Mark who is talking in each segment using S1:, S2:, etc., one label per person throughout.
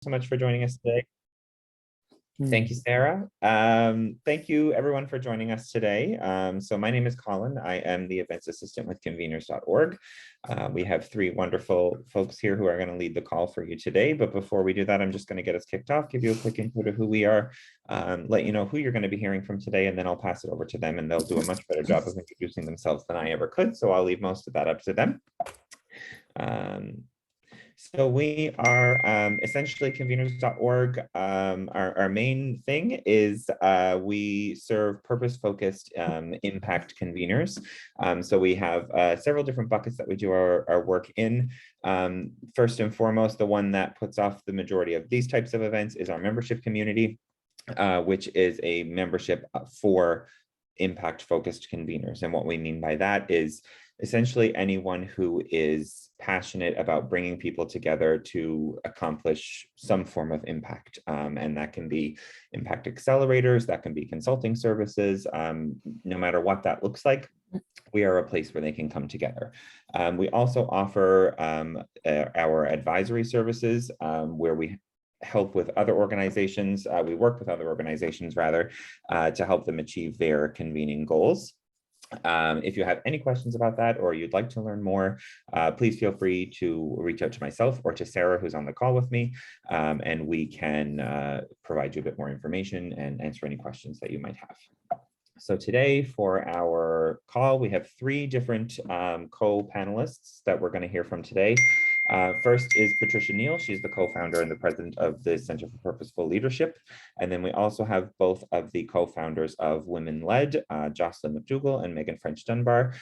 S1: so much for joining us today. Thank you, Sarah. Thank you, everyone, for joining us today. So my name is Colin. I am the events assistant with conveners.org. We have three wonderful folks here who are going to lead the call for you today. But before we do that, I'm just going to get us kicked off, give you a quick intro to who we are, let you know who you're going to be hearing from today, and then I'll pass it over to them, and they'll do a much better job of introducing themselves than I ever could. So I'll leave most of that up to them. So we are essentially conveners.org. Our main thing is we serve purpose-focused impact conveners. So we have several different buckets that we do our work in. First and foremost, the one that puts off the majority of these types of events is our membership community, which is a membership for impact-focused conveners. And what we mean by that is essentially anyone who is passionate about bringing people together to accomplish some form of impact. And that can be impact accelerators, that can be consulting services, no matter what that looks like, we are a place where they can come together. We also offer our advisory services where we help with other organizations. We work with other organizations rather to help them achieve their convening goals. If you have any questions about that or you'd like to learn more, please feel free to reach out to myself or to Sarah, who's on the call with me, and we can provide you a bit more information and answer any questions that you might have. So today for our call, we have three different co-panelists that we're going to hear from today. First is Patricia Neal. She's the co-founder and the president of the Center for Purposeful Leadership. And then we also have both of the co-founders of Women Led, Jocelyn Macdougall and Meghan Dunbar,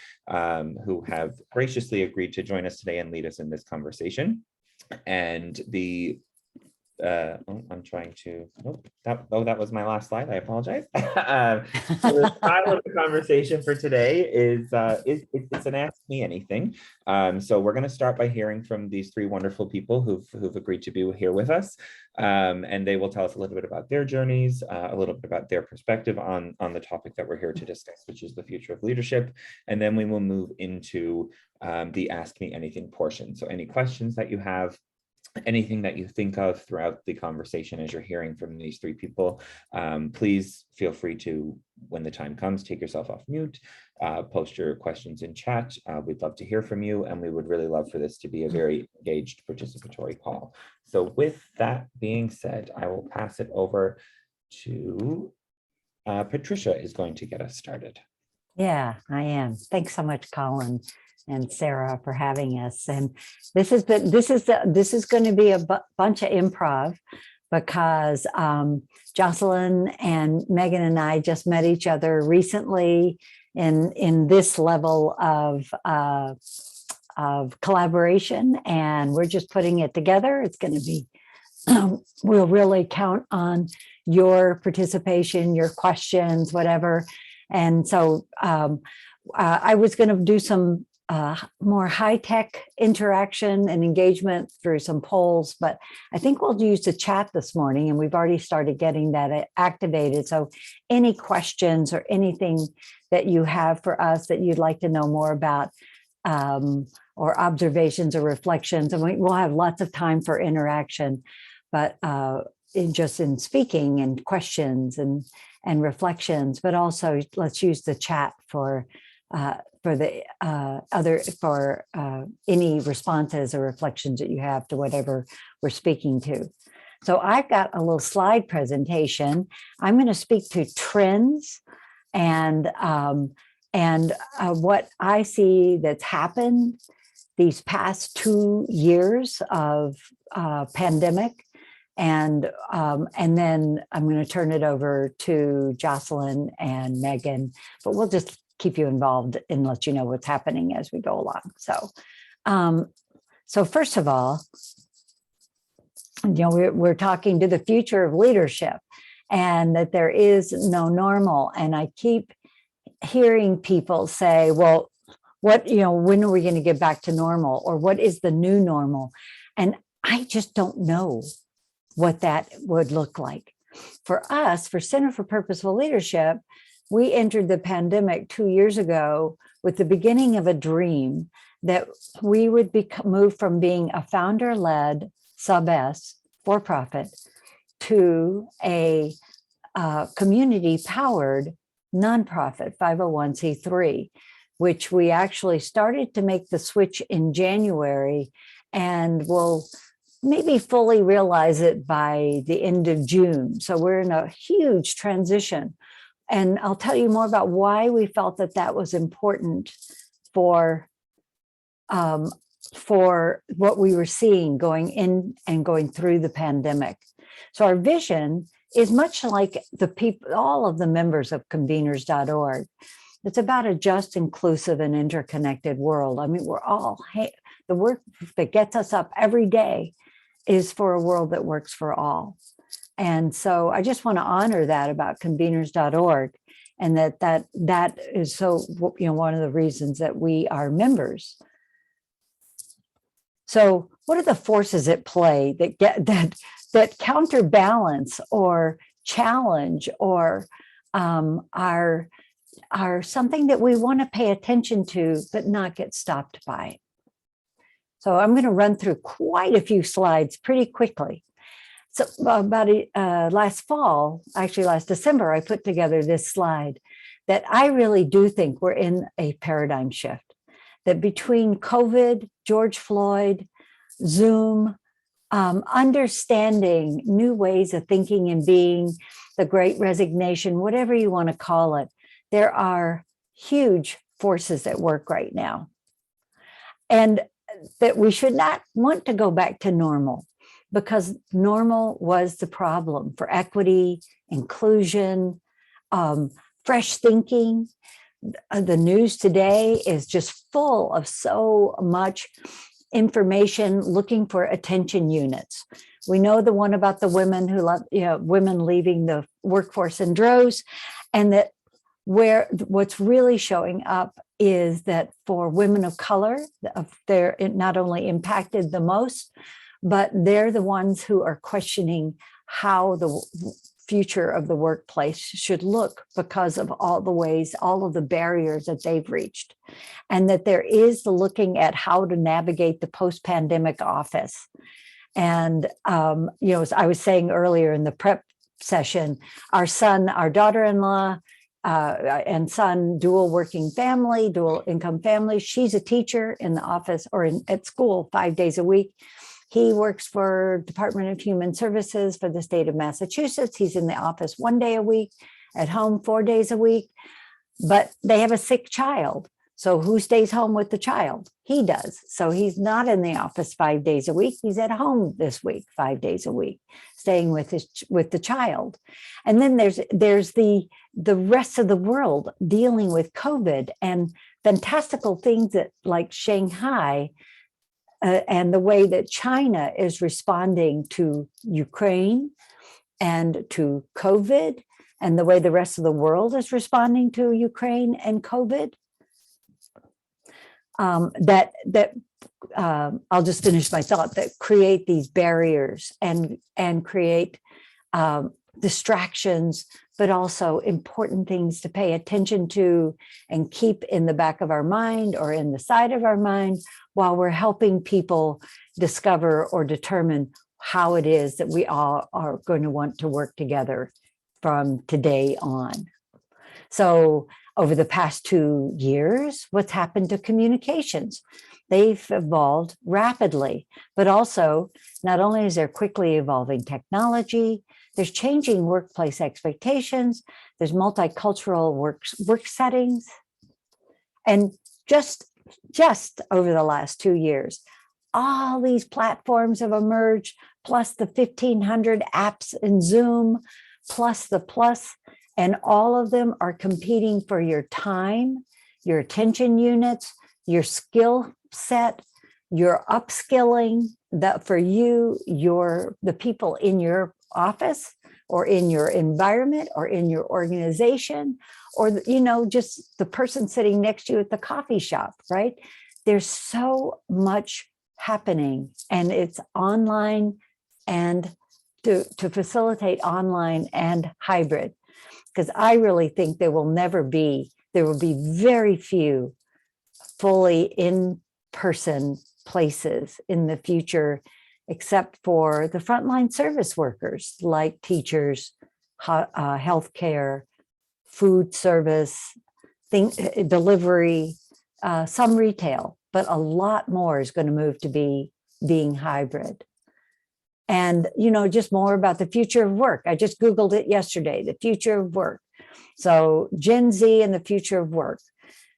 S1: who have graciously agreed to join us today and lead us in this conversation. And the I'm trying to, that was my last slide. I apologize. So the title of the conversation for today is it's an Ask Me Anything. So we're going to start by hearing from these three wonderful people who've agreed to be here with us. And they will tell us a little bit about their journeys, a little bit about their perspective on the topic that we're here to discuss, which is the future of leadership. And then we will move into the Ask Me Anything portion. So any questions that you have, anything that you think of throughout the conversation as you're hearing from these three people, please feel free to, when the time comes, take yourself off mute, post your questions in chat. We'd love to hear from you, and we would really love for this to be a very engaged participatory call. So with that being said, I will pass it over to Patricia is going to get us started.
S2: Yeah, I am. Thanks so much, Colin and Sarah, for having us. And this is going to be a bunch of improv because Jocelyn and Meghan and I just met each other recently in this level of collaboration, and we're just putting it together. It's going to be we'll really count on your participation, your questions, whatever. And so I was going to do some more high-tech interaction and engagement through some polls, but I think we'll use the chat this morning, and we've already started getting that activated. So any questions or anything that you have for us that you'd like to know more about, or observations or reflections, and we'll have lots of time for interaction, but in speaking and questions and reflections, but also let's use the chat for any responses or reflections that you have to whatever we're speaking to. So I've got a little slide presentation. I'm going to speak to trends and what I see that's happened these past 2 years of pandemic. And then I'm going to turn it over to Jocelyn and Meghan, but we'll just keep you involved and let you know what's happening as we go along. So first of all, we're talking to the future of leadership, and that there is no normal. And I keep hearing people say, well, when are we going to get back to normal, or what is the new normal? And I just don't know what that would look like. For us, for Center for Purposeful Leadership, we entered the pandemic 2 years ago with the beginning of a dream that we would move from being a founder-led sub-S for-profit to a community-powered nonprofit 501c3, which we actually started to make the switch in January, and will maybe fully realize it by the end of June. So we're in a huge transition. And I'll tell you more about why we felt that that was important for what we were seeing going in and going through the pandemic. So our vision is much like the people, all of the members of conveners.org. It's about a just, inclusive, and interconnected world. I mean, we're all, the work that gets us up every day is for a world that works for all. And so I just want to honor that about conveners.org, and that is so, one of the reasons that we are members. So what are the forces at play that counterbalance or challenge or are something that we want to pay attention to, but not get stopped by? So I'm going to run through quite a few slides pretty quickly. So about last December, I put together this slide that I really do think we're in a paradigm shift, that between COVID, George Floyd, Zoom, understanding new ways of thinking and being, the Great Resignation, whatever you want to call it, there are huge forces at work right now. And that we should not want to go back to normal, because normal was the problem for equity, inclusion, fresh thinking. The news today is just full of so much information looking for attention units. We know the one about the women who love, women leaving the workforce in droves, and that what's really showing up is that for women of color, they're not only impacted the most, but they're the ones who are questioning how the future of the workplace should look because of all the ways, all of the barriers that they've reached. And that there is the looking at how to navigate the post-pandemic office. And, as I was saying earlier in the prep session, our daughter-in-law, and son, dual working family, dual income family. She's a teacher in the office or at school 5 days a week. He works for Department of Human Services for the state of Massachusetts. He's in the office 1 day a week, at home 4 days a week, but they have a sick child. So who stays home with the child? He does. So he's not in the office 5 days a week. He's at home this week, 5 days a week, staying with the child. And then there's the rest of the world dealing with COVID and fantastical things that, like Shanghai, and the way that China is responding to Ukraine and to COVID, and the way the rest of the world is responding to Ukraine and COVID. I'll just finish my thought, that create these barriers and create distractions, but also important things to pay attention to and keep in the back of our mind or in the side of our mind while we're helping people discover or determine how it is that we all are going to want to work together from today on. So over the past 2 years, what's happened to communications? They've evolved rapidly, but also not only is there quickly evolving technology, there's changing workplace expectations, there's multicultural work settings. And just over the last 2 years, all these platforms have emerged, plus the 1,500 apps in Zoom, plus, and all of them are competing for your time, your attention units, your skill set, your upskilling, that for you, the people in your office or in your environment or in your organization, or just the person sitting next to you at the coffee shop, right? There's so much happening, and it's online, and to facilitate online and hybrid, because I really think there will be very few fully in-person places in the future except for the frontline service workers like teachers, healthcare, food service, delivery, some retail, but a lot more is going to move to being hybrid. And, just more about the future of work. I just Googled it yesterday, the future of work. So Gen Z and the future of work.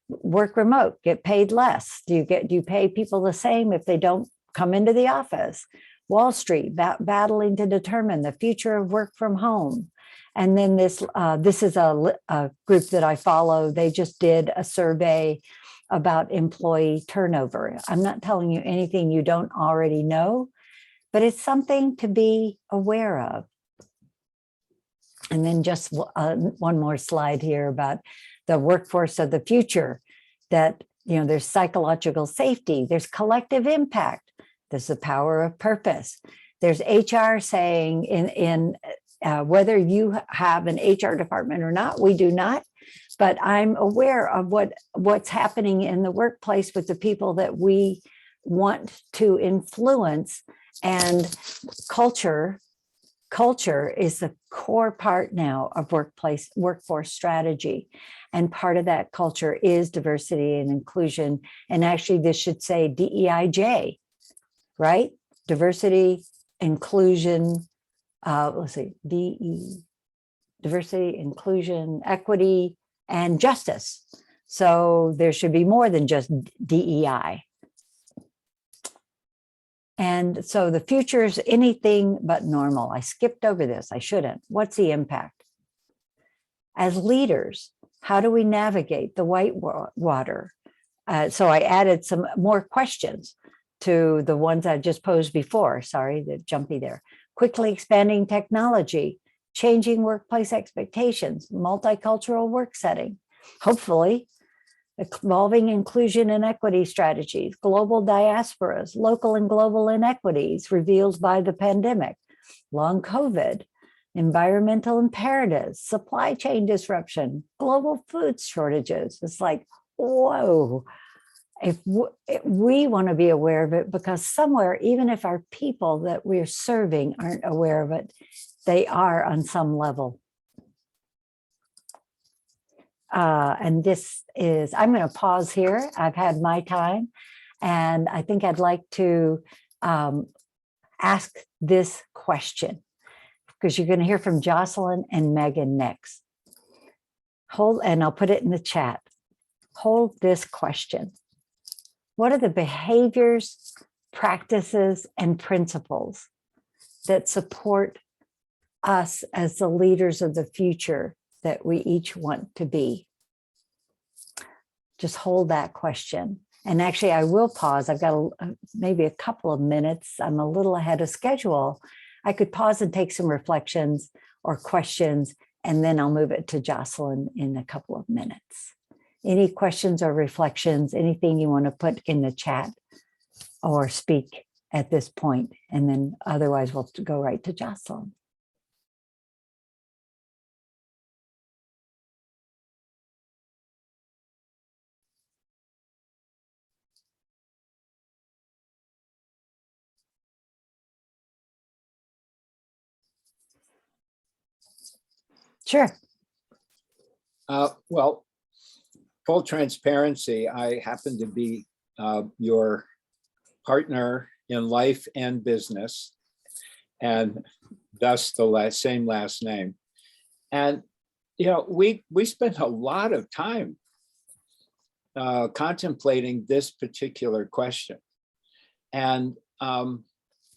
S2: Work remote, get paid less. Do you pay people the same if they don't come into the office? Wall Street battling to determine the future of work from home. And then this is a group that I follow. They just did a survey about employee turnover. I'm not telling you anything you don't already know, but it's something to be aware of. And then just one more slide here about the workforce of the future, that, there's psychological safety, there's collective impact, there's the power of purpose. There's HR saying in whether you have an HR department or not, we do not, but I'm aware of what's happening in the workplace with the people that we want to influence. And culture is the core part now of workforce strategy. And part of that culture is diversity and inclusion. And actually, this should say DEIJ, right? Diversity, inclusion, diversity, inclusion, equity, and justice. So there should be more than just DEI. And so the future is anything but normal. I skipped over this. I shouldn't. What's the impact? As leaders, how do we navigate the white water? So I added some more questions to the ones I just posed before. Sorry, the jumpy there. Quickly expanding technology, changing workplace expectations, multicultural work setting. Hopefully, evolving inclusion and equity strategies, global diasporas, local and global inequities revealed by the pandemic, long COVID, environmental imperatives, supply chain disruption, global food shortages. It's like, whoa, if we want to be aware of it, because somewhere, even if our people that we're serving aren't aware of it, they are on some level. And this is, I'm going to pause here. I've had my time, and I think I'd like to ask this question, because you're going to hear from Jocelyn and Meghan next. And I'll put it in the chat. Hold this question. What are the behaviors, practices, and principles that support us as the leaders of the future that we each want to be? Just hold that question. And actually, I will pause. I've got maybe a couple of minutes. I'm a little ahead of schedule. I could pause and take some reflections or questions, and then I'll move it to Jocelyn in a couple of minutes. Any questions or reflections, anything you want to put in the chat or speak at this point, and then otherwise we'll go right to Jocelyn. Sure.
S3: Well, full transparency, I happen to be your partner in life and business, and thus the same last name. And, we spent a lot of time contemplating this particular question. And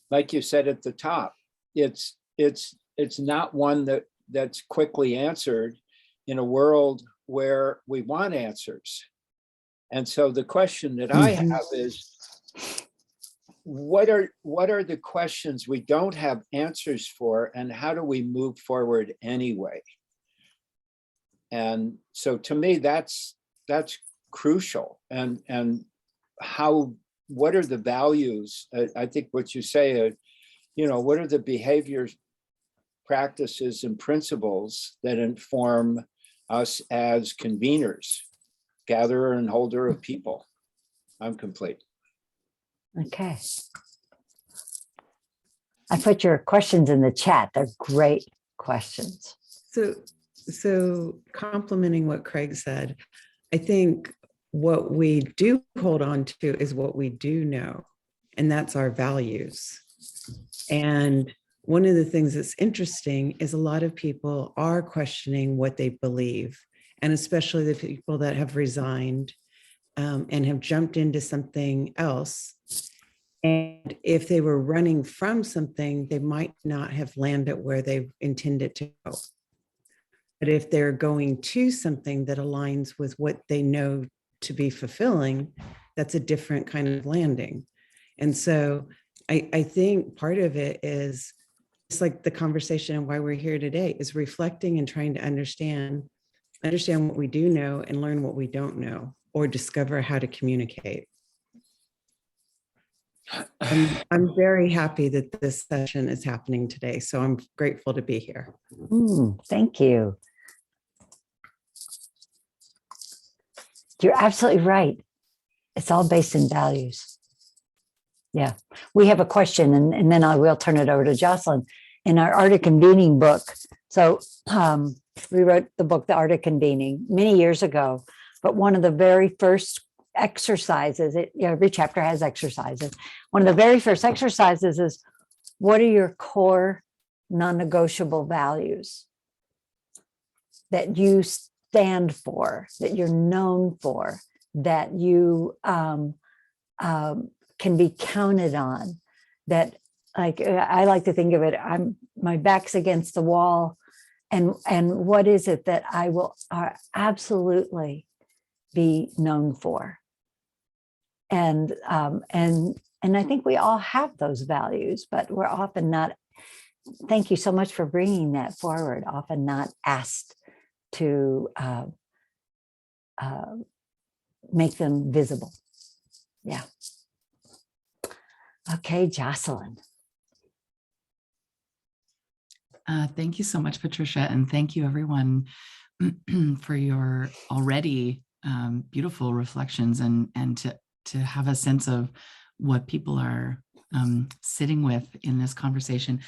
S3: like you said at the top, it's not one that's quickly answered in a world where we want answers. And so the question that I have is, what are the questions we don't have answers for, and how do we move forward anyway? And so to me, that's crucial. And what are the values? I think what you say, what are the behaviors, practices, and principles that inform us as conveners, gatherer and holder of people? I'm complete.
S2: Okay. I put your questions in the chat. They're great questions.
S4: So complimenting what Craig said, I think what we do hold on to is what we do know, and that's our values. And one of the things that's interesting is a lot of people are questioning what they believe, and especially the people that have resigned and have jumped into something else. And if they were running from something, they might not have landed where they intended to go. But if they're going to something that aligns with what they know to be fulfilling, that's a different kind of landing. And so I think part of it is, it's like the conversation and why we're here today is reflecting and trying to understand what we do know and learn what we don't know, or discover how to communicate. I'm very happy that this session is happening today. So I'm grateful to be here.
S2: Thank you. You're absolutely right. It's all based in values. Yeah. We have a question, and then I will turn it over to Jocelyn. In our Art of Convening book, so we wrote the book, The Art of Convening, many years ago, but one of the very first exercises, every chapter has exercises. One of the very first exercises is, what are your core non-negotiable values that you stand for, that you're known for, that you can be counted on, that, like, I like to think of it, my back's against the wall, and what is it that I will absolutely be known for? And I think we all have those values, but we're often not, thank you so much for bringing that forward, often not asked to make them visible. Yeah. Okay, Jocelyn.
S5: Thank you so much, Patricia, and thank you everyone for your already beautiful reflections, and to have a sense of what people are sitting with in this conversation.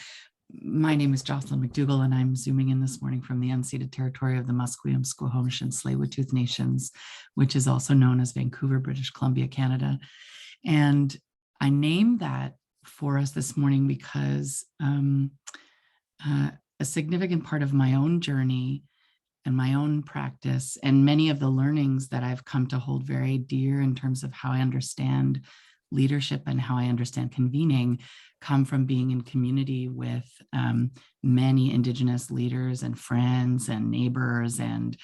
S5: My name is Jocelyn Macdougall, and I'm zooming in this morning from the unceded territory of the Musqueam, Squamish, and Tsleil-Waututh Nations, which is also known as Vancouver, British Columbia, Canada. And I named that for us this morning because a significant part of my own journey and my own practice, and many of the learnings that I've come to hold very dear in terms of how I understand leadership and how I understand convening, come from being in community with many Indigenous leaders and friends and neighbors and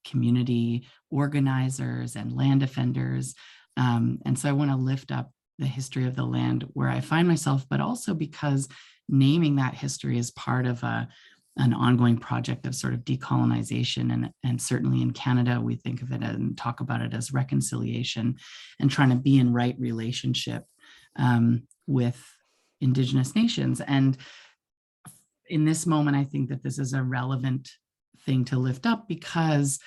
S5: community organizers and land defenders. And so I want to lift up the history of the land where I find myself, but also because naming that history is part of an ongoing project of sort of decolonization. And certainly in Canada, we think of it and talk about it as reconciliation and trying to be in right relationship with Indigenous nations. And in this moment, I think that this is a relevant thing to lift up, because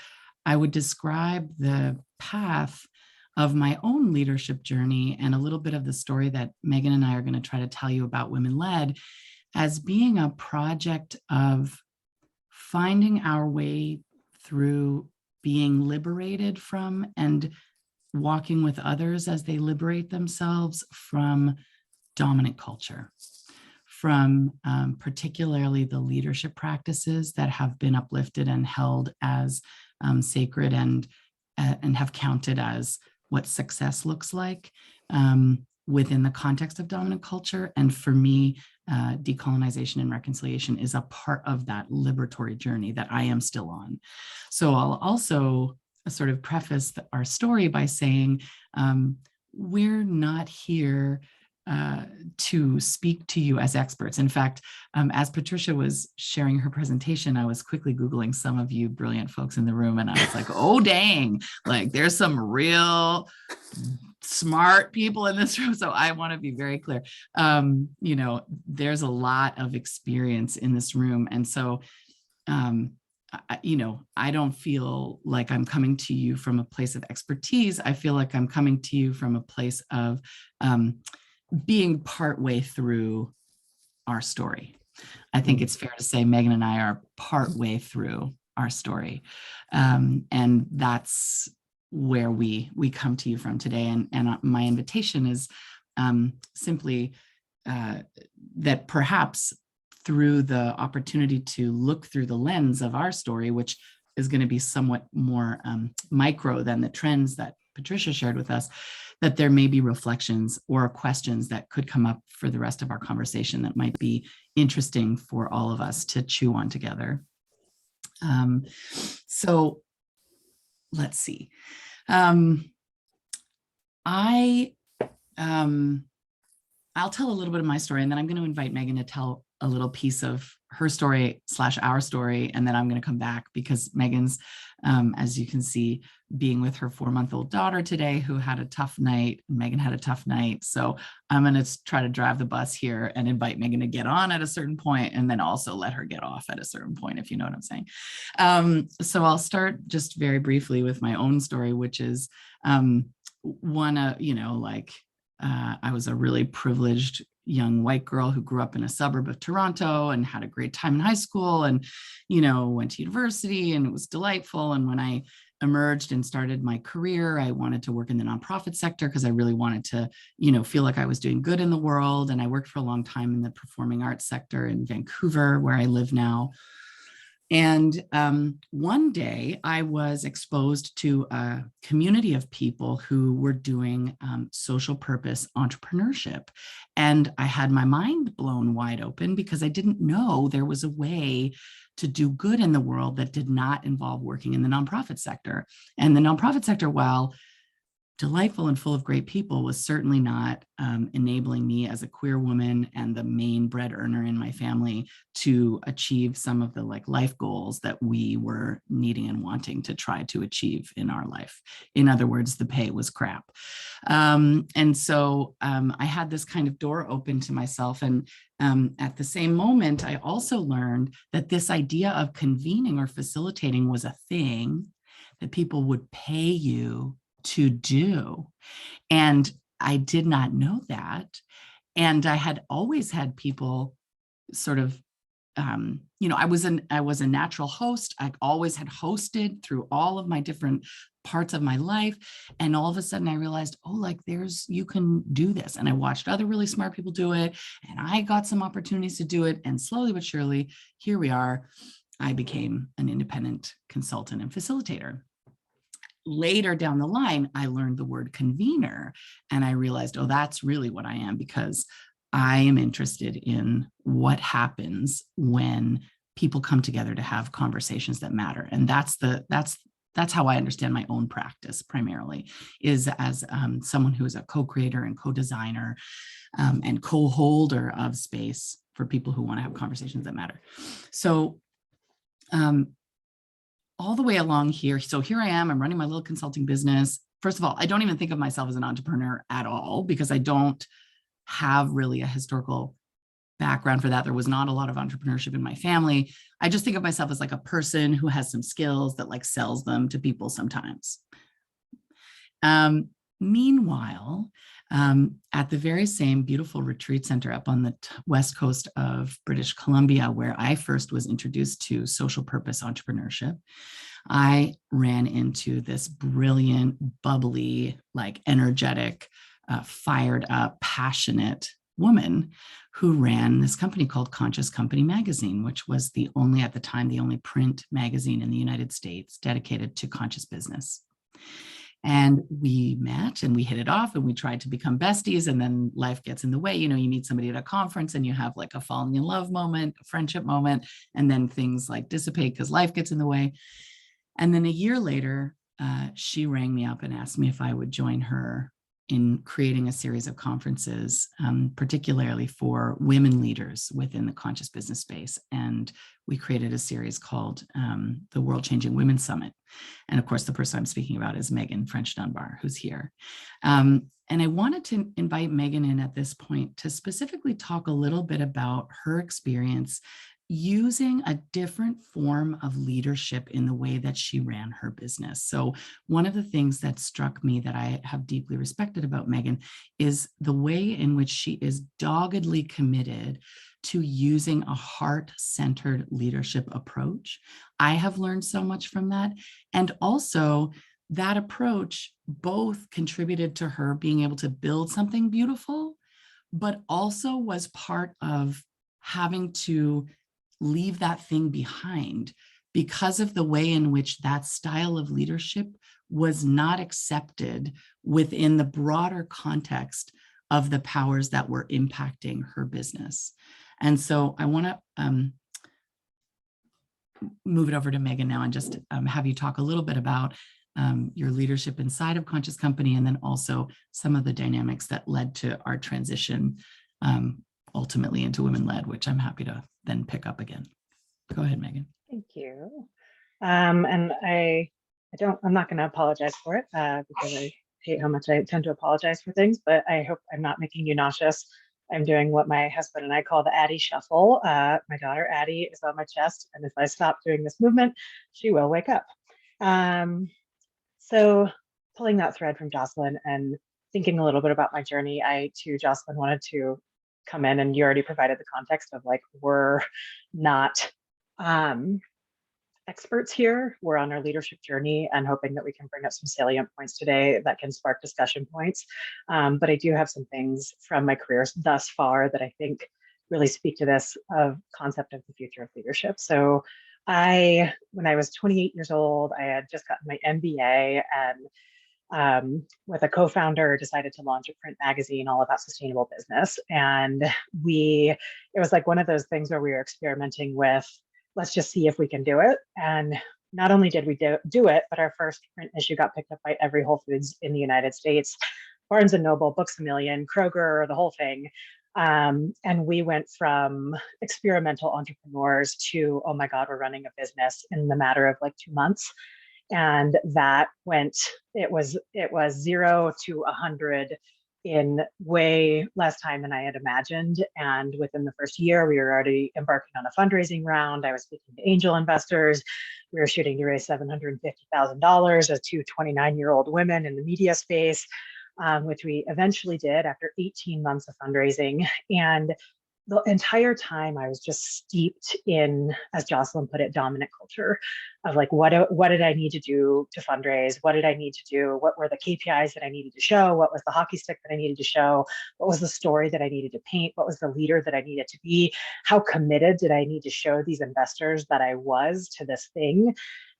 S5: I would describe the path of my own leadership journey and a little bit of the story that Meghan and I are going to try to tell you about Women Led as being a project of finding our way through being liberated from and walking with others as they liberate themselves from dominant culture, from particularly the leadership practices that have been uplifted and held as sacred and have counted as what success looks like within the context of dominant culture. And for me, decolonization and reconciliation is a part of that liberatory journey that I am still on. So I'll also sort of preface our story by saying we're not here to speak to you as experts. In fact, as Patricia was sharing her presentation, I was quickly Googling some of you brilliant folks in the room, and I was like, oh, dang, like there's some real smart people in this room. So I want to be very clear. You know, there's a lot of experience in this room. And so, you know, I don't feel like I'm coming to you from a place of expertise. I feel like I'm coming to you from a place of being partway through our story. I think it's fair to say Meghan and I are partway through our story. And that's where we come to you from today. And my invitation is simply that perhaps through the opportunity to look through the lens of our story, which is going to be somewhat more micro than the trends that Patricia shared with us, that there may be reflections or questions that could come up for the rest of our conversation that might be interesting for all of us to chew on together. So let's see. I'll tell a little bit of my story, and then I'm going to invite Meghan to tell a little piece of her story / our story. And then I'm going to come back because Meghan's, as you can see, being with her 4-month-old daughter today, who had a tough night. Meghan had a tough night. So I'm going to try to drive the bus here and invite Meghan to get on at a certain point, and then also let her get off at a certain point, if you know what I'm saying. So I'll start just very briefly with my own story, which is I was a really privileged young white girl who grew up in a suburb of Toronto and had a great time in high school and, went to university, and it was delightful. And when I emerged and started my career, I wanted to work in the nonprofit sector because I really wanted to, feel like I was doing good in the world. And I worked for a long time in the performing arts sector in Vancouver, where I live now. And one day I was exposed to a community of people who were doing social purpose entrepreneurship. And I had my mind blown wide open because I didn't know there was a way to do good in the world that did not involve working in the nonprofit sector. And the nonprofit sector, while delightful and full of great people, was certainly not enabling me as a queer woman and the main bread earner in my family to achieve some of the life goals that we were needing and wanting to try to achieve in our life. In other words, the pay was crap. And so I had this kind of door open to myself. And at the same moment, I also learned that this idea of convening or facilitating was a thing that people would pay you to do. And I did not know that. And I had always had people sort of, I was a natural host. I always had hosted through all of my different parts of my life. And all of a sudden I realized, you can do this. And I watched other really smart people do it. And I got some opportunities to do it. And slowly but surely, here we are. I became an independent consultant and facilitator. Later down the line, I learned the word convener, and I realized, that's really what I am, because I am interested in what happens when people come together to have conversations that matter. And that's how I understand my own practice primarily, is as someone who is a co-creator and co-designer and co-holder of space for people who want to have conversations that matter. So all the way along here. So here I am, I'm running my little consulting business. First of all, I don't even think of myself as an entrepreneur at all, because I don't have really a historical background for that. There was not a lot of entrepreneurship in my family. I just think of myself as a person who has some skills that sells them to people sometimes. Meanwhile, at the very same beautiful retreat center up on the west coast of British Columbia, where I first was introduced to social purpose entrepreneurship, I ran into this brilliant, bubbly, energetic, fired up, passionate woman who ran this company called Conscious Company Magazine, which was at the time, the only print magazine in the United States dedicated to conscious business. And we met and we hit it off and we tried to become besties, and then life gets in the way. You meet somebody at a conference and you have a falling in love moment, a friendship moment, and then things dissipate because life gets in the way. And then a year later, she rang me up and asked me if I would join her in creating a series of conferences, particularly for women leaders within the conscious business space. And we created a series called the World Changing Women Summit. And of course, the person I'm speaking about is Meghan Dunbar, who's here. And I wanted to invite Meghan in at this point to specifically talk a little bit about her experience using a different form of leadership in the way that she ran her business. So one of the things that struck me that I have deeply respected about Meghan is the way in which she is doggedly committed to using a heart-centered leadership approach. I have learned so much from that. And also, that approach both contributed to her being able to build something beautiful, but also was part of having to leave that thing behind because of the way in which that style of leadership was not accepted within the broader context of the powers that were impacting her business. And so I want to move it over to Meghan now and just have you talk a little bit about your leadership inside of Conscious Company, and then also some of the dynamics that led to our transition ultimately into women-led, which I'm happy to then pick up again. Go ahead, Meghan.
S6: Thank you. And I'm not going to apologize for it because I hate how much I tend to apologize for things, but I hope I'm not making you nauseous. I'm doing what my husband and I call the Addie shuffle. My daughter Addie is on my chest, and if I stop doing this movement, she will wake up. So pulling that thread from Jocelyn and thinking a little bit about my journey, I too, Jocelyn, wanted to come in, and you already provided the context of like, we're not experts here. We're on our leadership journey and hoping that we can bring up some salient points today that can spark discussion points. But I do have some things from my career thus far that I think really speak to this concept of the future of leadership. So when I was 28 years old, I had just gotten my MBA, and with a co-founder decided to launch a print magazine all about sustainable business. And it was like one of those things where we were experimenting with, let's just see if we can do it. And not only did we do it, but our first print issue got picked up by every Whole Foods in the United States, Barnes and Noble, Books A Million, Kroger, the whole thing. And we went from experimental entrepreneurs to, oh my God, we're running a business in the matter of like 2 months. And that it was 0 to 100 in way less time than I had imagined. And within the first year, we were already embarking on a fundraising round. I was speaking to angel investors. We were shooting to raise $750,000 as two 29-year-old women in the media space, which we eventually did after 18 months of fundraising. And the entire time I was just steeped in, as Jocelyn put it, dominant culture of like, what did I need to do to fundraise? What did I need to do? What were the KPIs that I needed to show? What was the hockey stick that I needed to show? What was the story that I needed to paint? What was the leader that I needed to be? How committed did I need to show these investors that I was to this thing?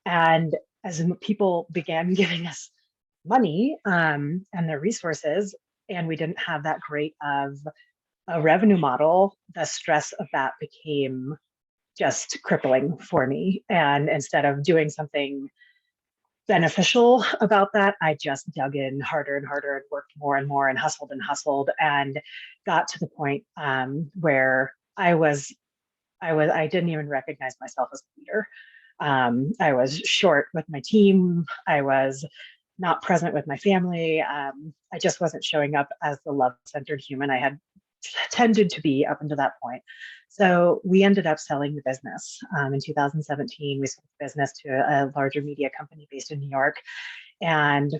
S6: And as people began giving us money and their resources, and we didn't have that great of a revenue model, the stress of that became just crippling for me. And instead of doing something beneficial about that, I just dug in harder and harder and worked more and more and hustled and got to the point where I didn't even recognize myself as a leader. I was short with my team. I was not present with my family. I just wasn't showing up as the love-centered human I had tended to be up until that point. So we ended up selling the business. In 2017, we sold the business to a larger media company based in New York. And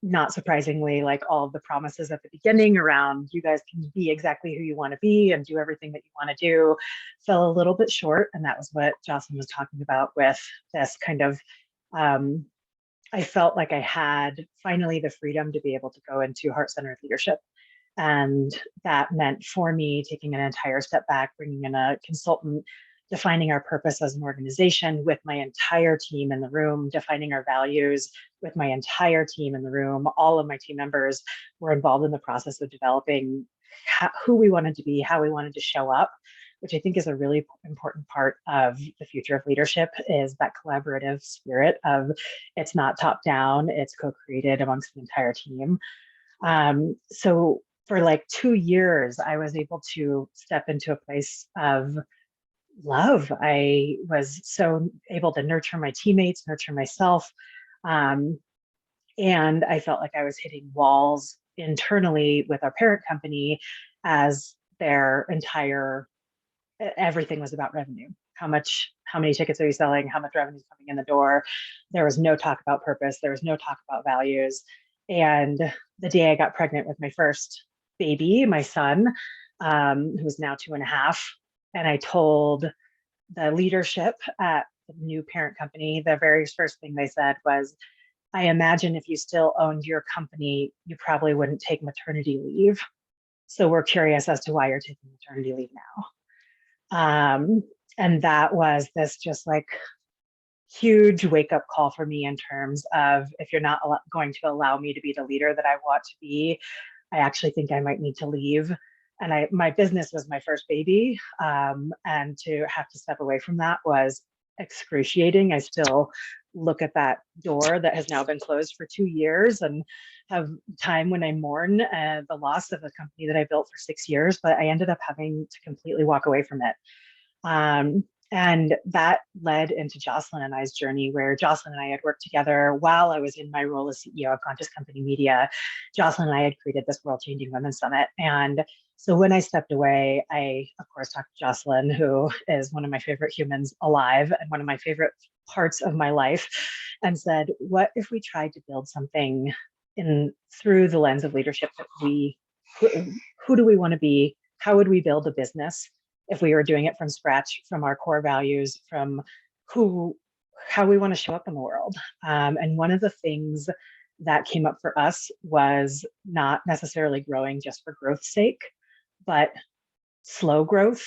S6: not surprisingly, like all of the promises at the beginning around you guys can be exactly who you want to be and do everything that you want to do fell a little bit short. And that was what Jocelyn was talking about with this kind of, I felt like I had finally the freedom to be able to go into heart-centered leadership. And that meant for me taking an entire step back, bringing in a consultant, defining our purpose as an organization with my entire team in the room, defining our values with my entire team in the room. All of my team members were involved in the process of developing who we wanted to be, how we wanted to show up, which I think is a really important part of the future of leadership, is that collaborative spirit of it's not top down, it's co-created amongst the entire team. So for like 2 years, I was able to step into a place of love. I was so able to nurture my teammates, nurture myself. And I felt like I was hitting walls internally with our parent company as their entire, everything was about revenue. How many tickets are you selling? How much revenue is coming in the door? There was no talk about purpose. There was no talk about values. And the day I got pregnant with my first baby, my son, who's now 2.5, And I told the leadership at the new parent company, the very first thing they said was, I imagine if you still owned your company, you probably wouldn't take maternity leave. So we're curious as to why you're taking maternity leave now. And that was this just like huge wake up call for me in terms of, if you're not going to allow me to be the leader that I want to be, I actually think I might need to leave. And my business was my first baby. And to have to step away from that was excruciating. I still look at that door that has now been closed for 2 years and have time when I mourn the loss of a company that I built for 6 years, but I ended up having to completely walk away from it. And that led into Jocelyn and I's journey, where Jocelyn and I had worked together while I was in my role as CEO of Conscious Company Media. Jocelyn and I had created this World Changing Women Summit. And so when I stepped away, I, of course, talked to Jocelyn, who is one of my favorite humans alive and one of my favorite parts of my life, and said, what if we tried to build something through the lens of leadership that who do we want to be? How would we build a business if we were doing it from scratch, from our core values, from how we want to show up in the world? And one of the things that came up for us was not necessarily growing just for growth's sake, but slow growth.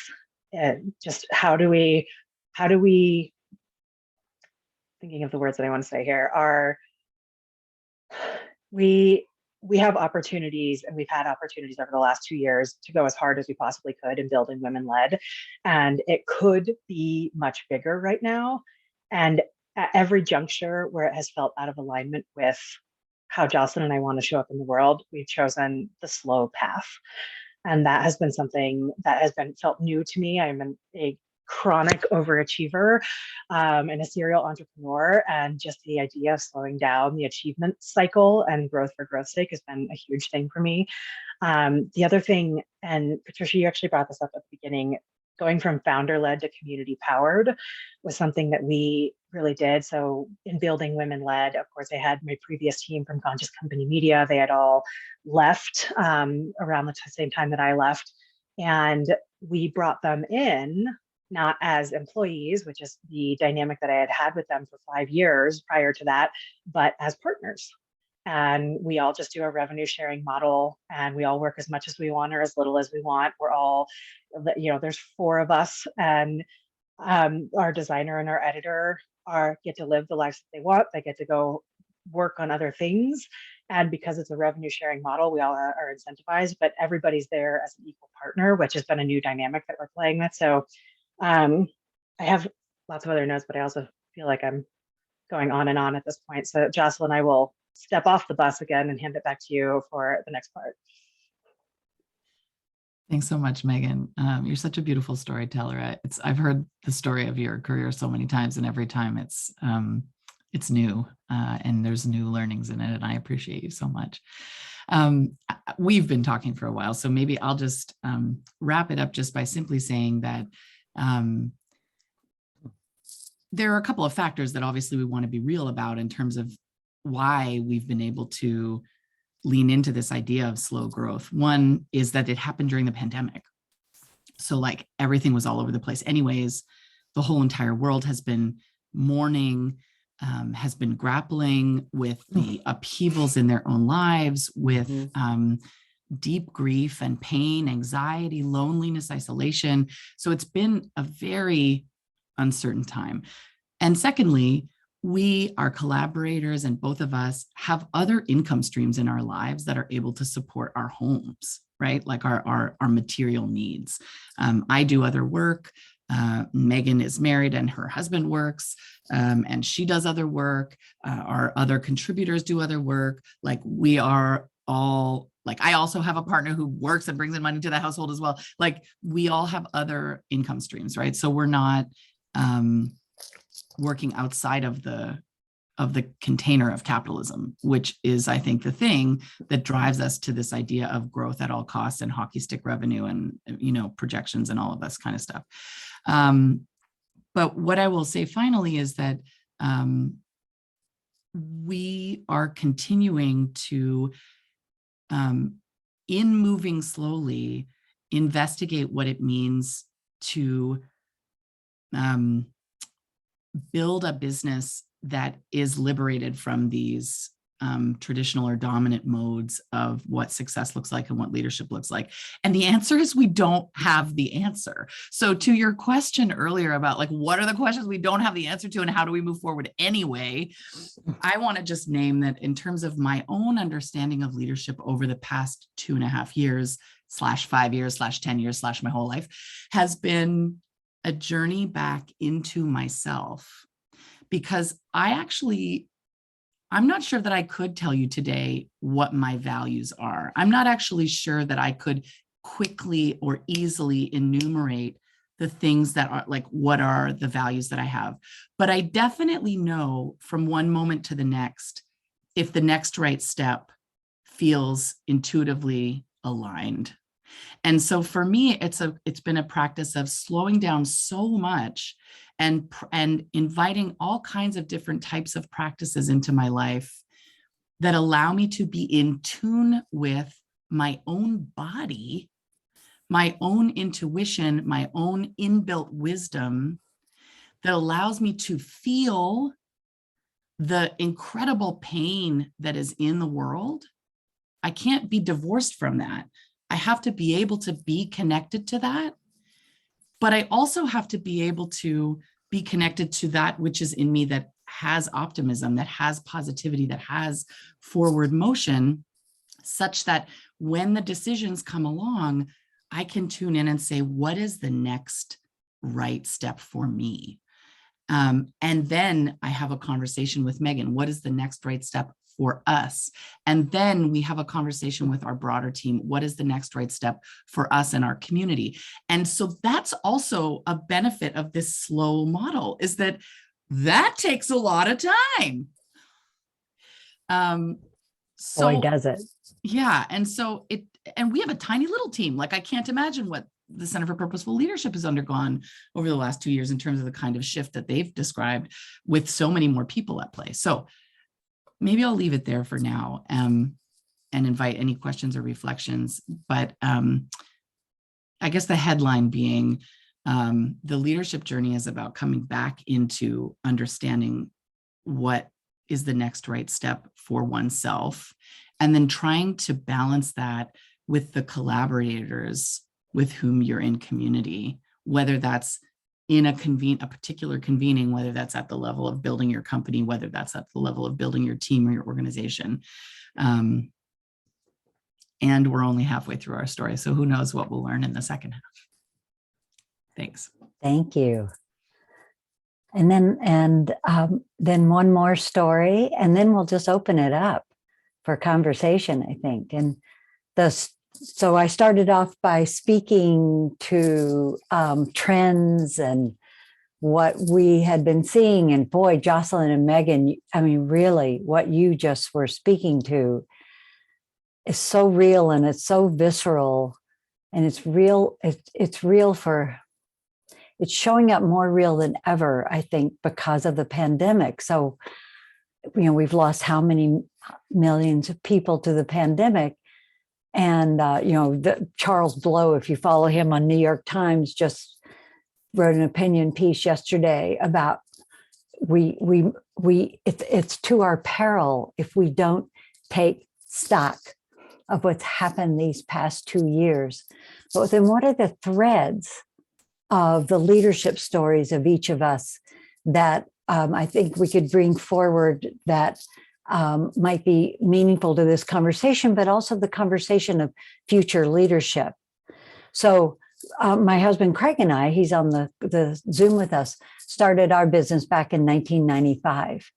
S6: And just how do we, thinking of the words that I want to say here, we have opportunities, and we've had opportunities over the last 2 years to go as hard as we possibly could in building women-led. And it could be much bigger right now. And at every juncture where it has felt out of alignment with how Jocelyn and I want to show up in the world, we've chosen the slow path. And that has been something that has been felt new to me. I'm a chronic overachiever and a serial entrepreneur, and just the idea of slowing down the achievement cycle and growth for growth's sake has been a huge thing for me. The other thing, and Patricia, you actually brought this up at the beginning, going from founder-led to community-powered was something that we really did. So in building women-led, of course, I had my previous team from Conscious Company Media. They had all left around the same time that I left. And we brought them in, not as employees, which is the dynamic that I had with them for 5 years prior to that, but as partners. And we all just do a revenue sharing model, and we all work as much as we want or as little as we want. We're all, there's 4 of us, and our designer and our editor get to live the lives that they want. They get to go work on other things. And because it's a revenue sharing model, we all are incentivized, but everybody's there as an equal partner, which has been a new dynamic that we're playing with. So I have lots of other notes, but I also feel like I'm going on and on at this point. So Jocelyn, I will step off the bus again and hand it back to you for the next part.
S5: Thanks so much, Meghan. You're such a beautiful storyteller. I've heard the story of your career so many times, and every time it's new and there's new learnings in it, and I appreciate you so much. We've been talking for a while, so maybe I'll just wrap it up just by simply saying that there are a couple of factors that obviously we want to be real about in terms of why we've been able to lean into this idea of slow growth. One is that it happened during the pandemic. So like everything was all over the place anyways. The whole entire world has been mourning, has been grappling with the upheavals in their own lives, with deep grief and pain, anxiety, loneliness, isolation. So it's been a very uncertain time. And secondly, we are collaborators, and both of us have other income streams in our lives that are able to support our homes, right? Like our material needs. I do other work. Meghan is married and her husband works, and she does other work. Our other contributors do other work. Like we are all, like I also have a partner who works and brings in money to the household as well. Like we all have other income streams, right? So we're not working outside of the container of capitalism, which is, I think, the thing that drives us to this idea of growth at all costs and hockey stick revenue and, projections and all of this kind of stuff. But what I will say finally is that we are continuing to, in moving slowly, investigate what it means to build a business that is liberated from these traditional or dominant modes of what success looks like and what leadership looks like? And the answer is we don't have the answer. So to your question earlier about like, what are the questions we don't have the answer to and how do we move forward anyway? I want to just name that in terms of my own understanding of leadership over the past 2.5 years / 5 years / 10 years / my whole life has been a journey back into myself, because I'm not sure that I could tell you today what my values are. I'm not actually sure that I could quickly or easily enumerate the things that are like, what are the values that I have? But I definitely know from one moment to the next, if the next right step feels intuitively aligned. And so for me, it's been a practice of slowing down so much and inviting all kinds of different types of practices into my life that allow me to be in tune with my own body, my own intuition, my own inbuilt wisdom that allows me to feel the incredible pain that is in the world. I can't be divorced from that. I have to be able to be connected to that, but I also have to be able to be connected to that which is in me that has optimism, that has positivity, that has forward motion, such that when the decisions come along, I can tune in and say, what is the next right step for me? And then I have a conversation with Meghan. What is the next right step for us? And then we have a conversation with our broader team. What is the next right step for us and our community? And so that's also a benefit of this slow model, is that takes a lot of time.
S2: Boy, does it.
S5: Yeah. And so and we have a tiny little team. Like, I can't imagine what the Center for Purposeful Leadership has undergone over the last 2 years in terms of the kind of shift that they've described with so many more people at play. So maybe I'll leave it there for now and invite any questions or reflections. But I guess the headline being the leadership journey is about coming back into understanding what is the next right step for oneself, and then trying to balance that with the collaborators with whom you're in community, whether that's in a particular convening, whether that's at the level of building your company, whether that's at the level of building your team or your organization. And we're only halfway through our story, so who knows what we'll learn in the second half. Thanks.
S2: Thank you. And then one more story, and then we'll just open it up for conversation, I think. And so I started off by speaking to trends and what we had been seeing. And boy, Jocelyn and Meghan, I mean, really, what you just were speaking to is so real, and it's so visceral, and it's real. It's real it's showing up more real than ever, I think, because of the pandemic. So, we've lost how many millions of people to the pandemic. And, Charles Blow, if you follow him on New York Times, just wrote an opinion piece yesterday about it's to our peril if we don't take stock of what's happened these past 2 years. But then what are the threads of the leadership stories of each of us that I think we could bring forward that might be meaningful to this conversation, but also the conversation of future leadership. So my husband, Craig, and I, he's on the Zoom with us, started our business back in 1995.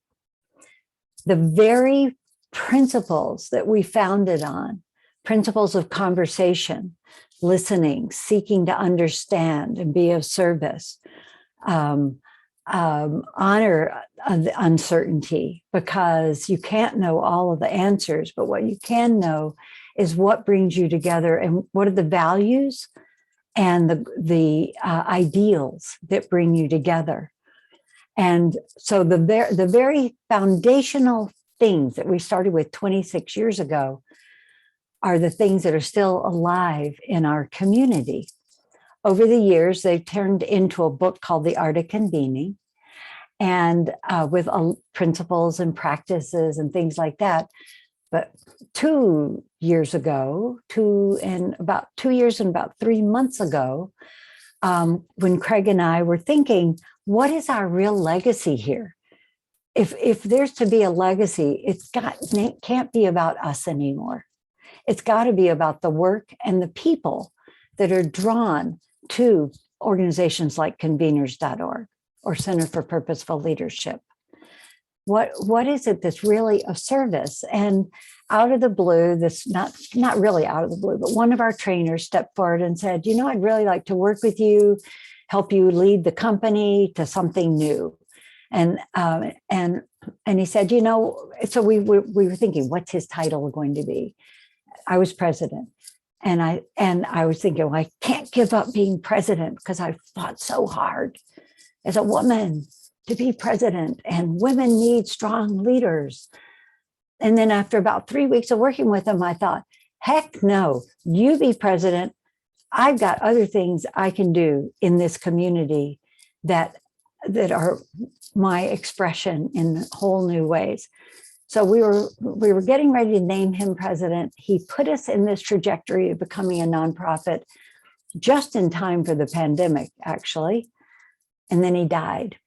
S2: The very principles that we founded on, principles of conversation, listening, seeking to understand and be of service, honor the uncertainty, because you can't know all of the answers, but what you can know is what brings you together and what are the values and the ideals that bring you together. And so the very foundational things that we started with 26 years ago are the things that are still alive in our community. over the years, they've turned into a book called The Art of Convening, and with principles and practices and things like that. But 2 years ago, about 2 years and about 3 months ago, when Craig and I were thinking, what is our real legacy here? If there's to be a legacy, it can't be about us anymore. It's got to be about the work and the people that are drawn to organizations like conveners.org or Center for Purposeful Leadership. What is it that's really of service? And out of the blue, this not really out of the blue, but one of our trainers stepped forward and said, you know, I'd really like to work with you, help you lead the company to something new. And he said, you know, so we were thinking, what's his title going to be? I was president. And I was thinking, well, I can't give up being president because I fought so hard as a woman to be president, and women need strong leaders. And then after about 3 weeks of working with him, I thought, heck no, you be president. I've got other things I can do in this community that are my expression in whole new ways. So we were getting ready to name him president. He put us in this trajectory of becoming a nonprofit just in time for the pandemic, actually. And then he died.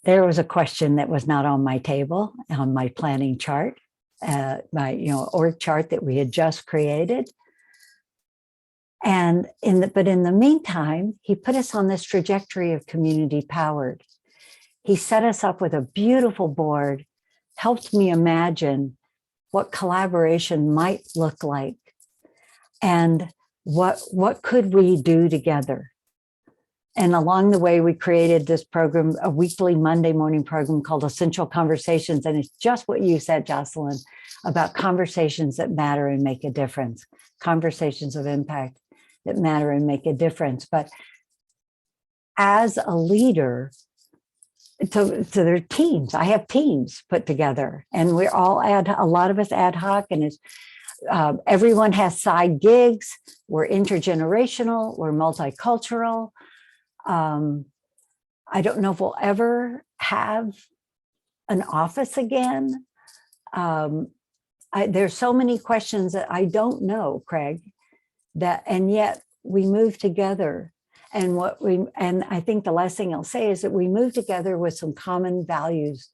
S2: There was a question that was not on my table, on my planning chart, my org chart that we had just created. And but in the meantime, he put us on this trajectory of community powered. He set us up with a beautiful board, helped me imagine what collaboration might look like, and what could we do together. And along the way, we created this program, a weekly Monday morning program called Essential Conversations. And it's just what you said, Jocelyn, about conversations that matter and make a difference, conversations of impact that matter and make a difference. But as a leader, so there are teams. I have teams put together, and we're all a lot of us ad hoc, and it's everyone has side gigs. We're intergenerational. We're multicultural. I don't know if we'll ever have an office again. There's so many questions that I don't know, Craig, and yet we move together. And I think the last thing I'll say is that we move together with some common values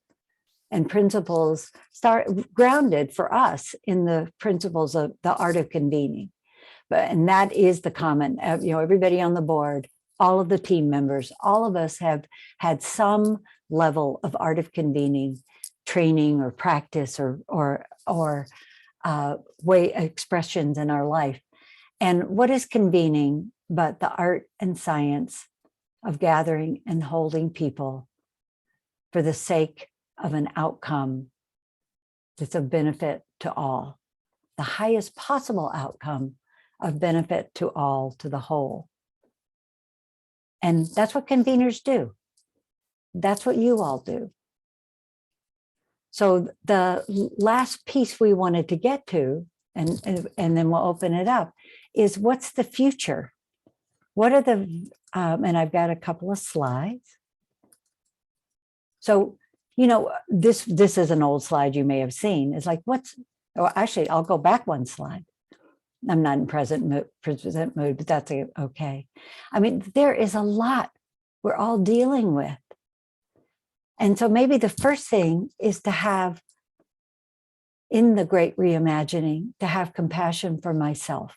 S2: and principles grounded for us in the principles of the art of convening. And that is the common, everybody on the board, all of the team members, all of us have had some level of art of convening training or practice or way expressions in our life. And what is convening but the art and science of gathering and holding people for the sake of an outcome that's of benefit to all, the highest possible outcome of benefit to all, to the whole. And that's what conveners do. That's what you all do. So the last piece we wanted to get to, and then we'll open it up, is what's the future? What are the, and I've got a couple of slides. So, this is an old slide you may have seen. It's like, actually, I'll go back one slide. I'm not in present mood, but that's okay. I mean, there is a lot we're all dealing with. And so maybe the first thing is to have, in the great reimagining, to have compassion for myself.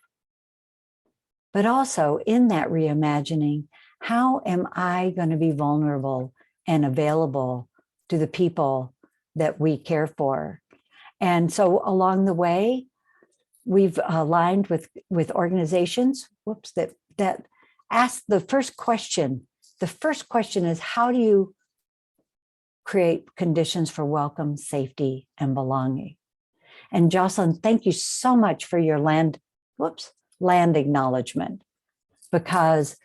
S2: But also in that reimagining, how am I going to be vulnerable and available to the people that we care for? And so along the way, we've aligned with organizations, that ask the first question. The first question is, how do you create conditions for welcome, safety, and belonging? And Jocelyn, thank you so much for your land acknowledgement, because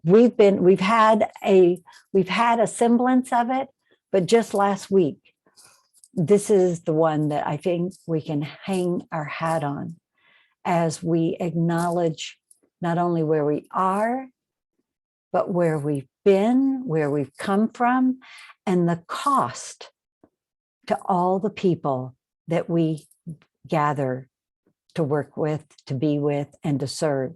S2: we've had a semblance of it, but just last week, this is the one that I think we can hang our hat on. as we acknowledge not only where we are, but where we've been, where we've come from, and the cost to all the people that we gather to work with, to be with, and to serve.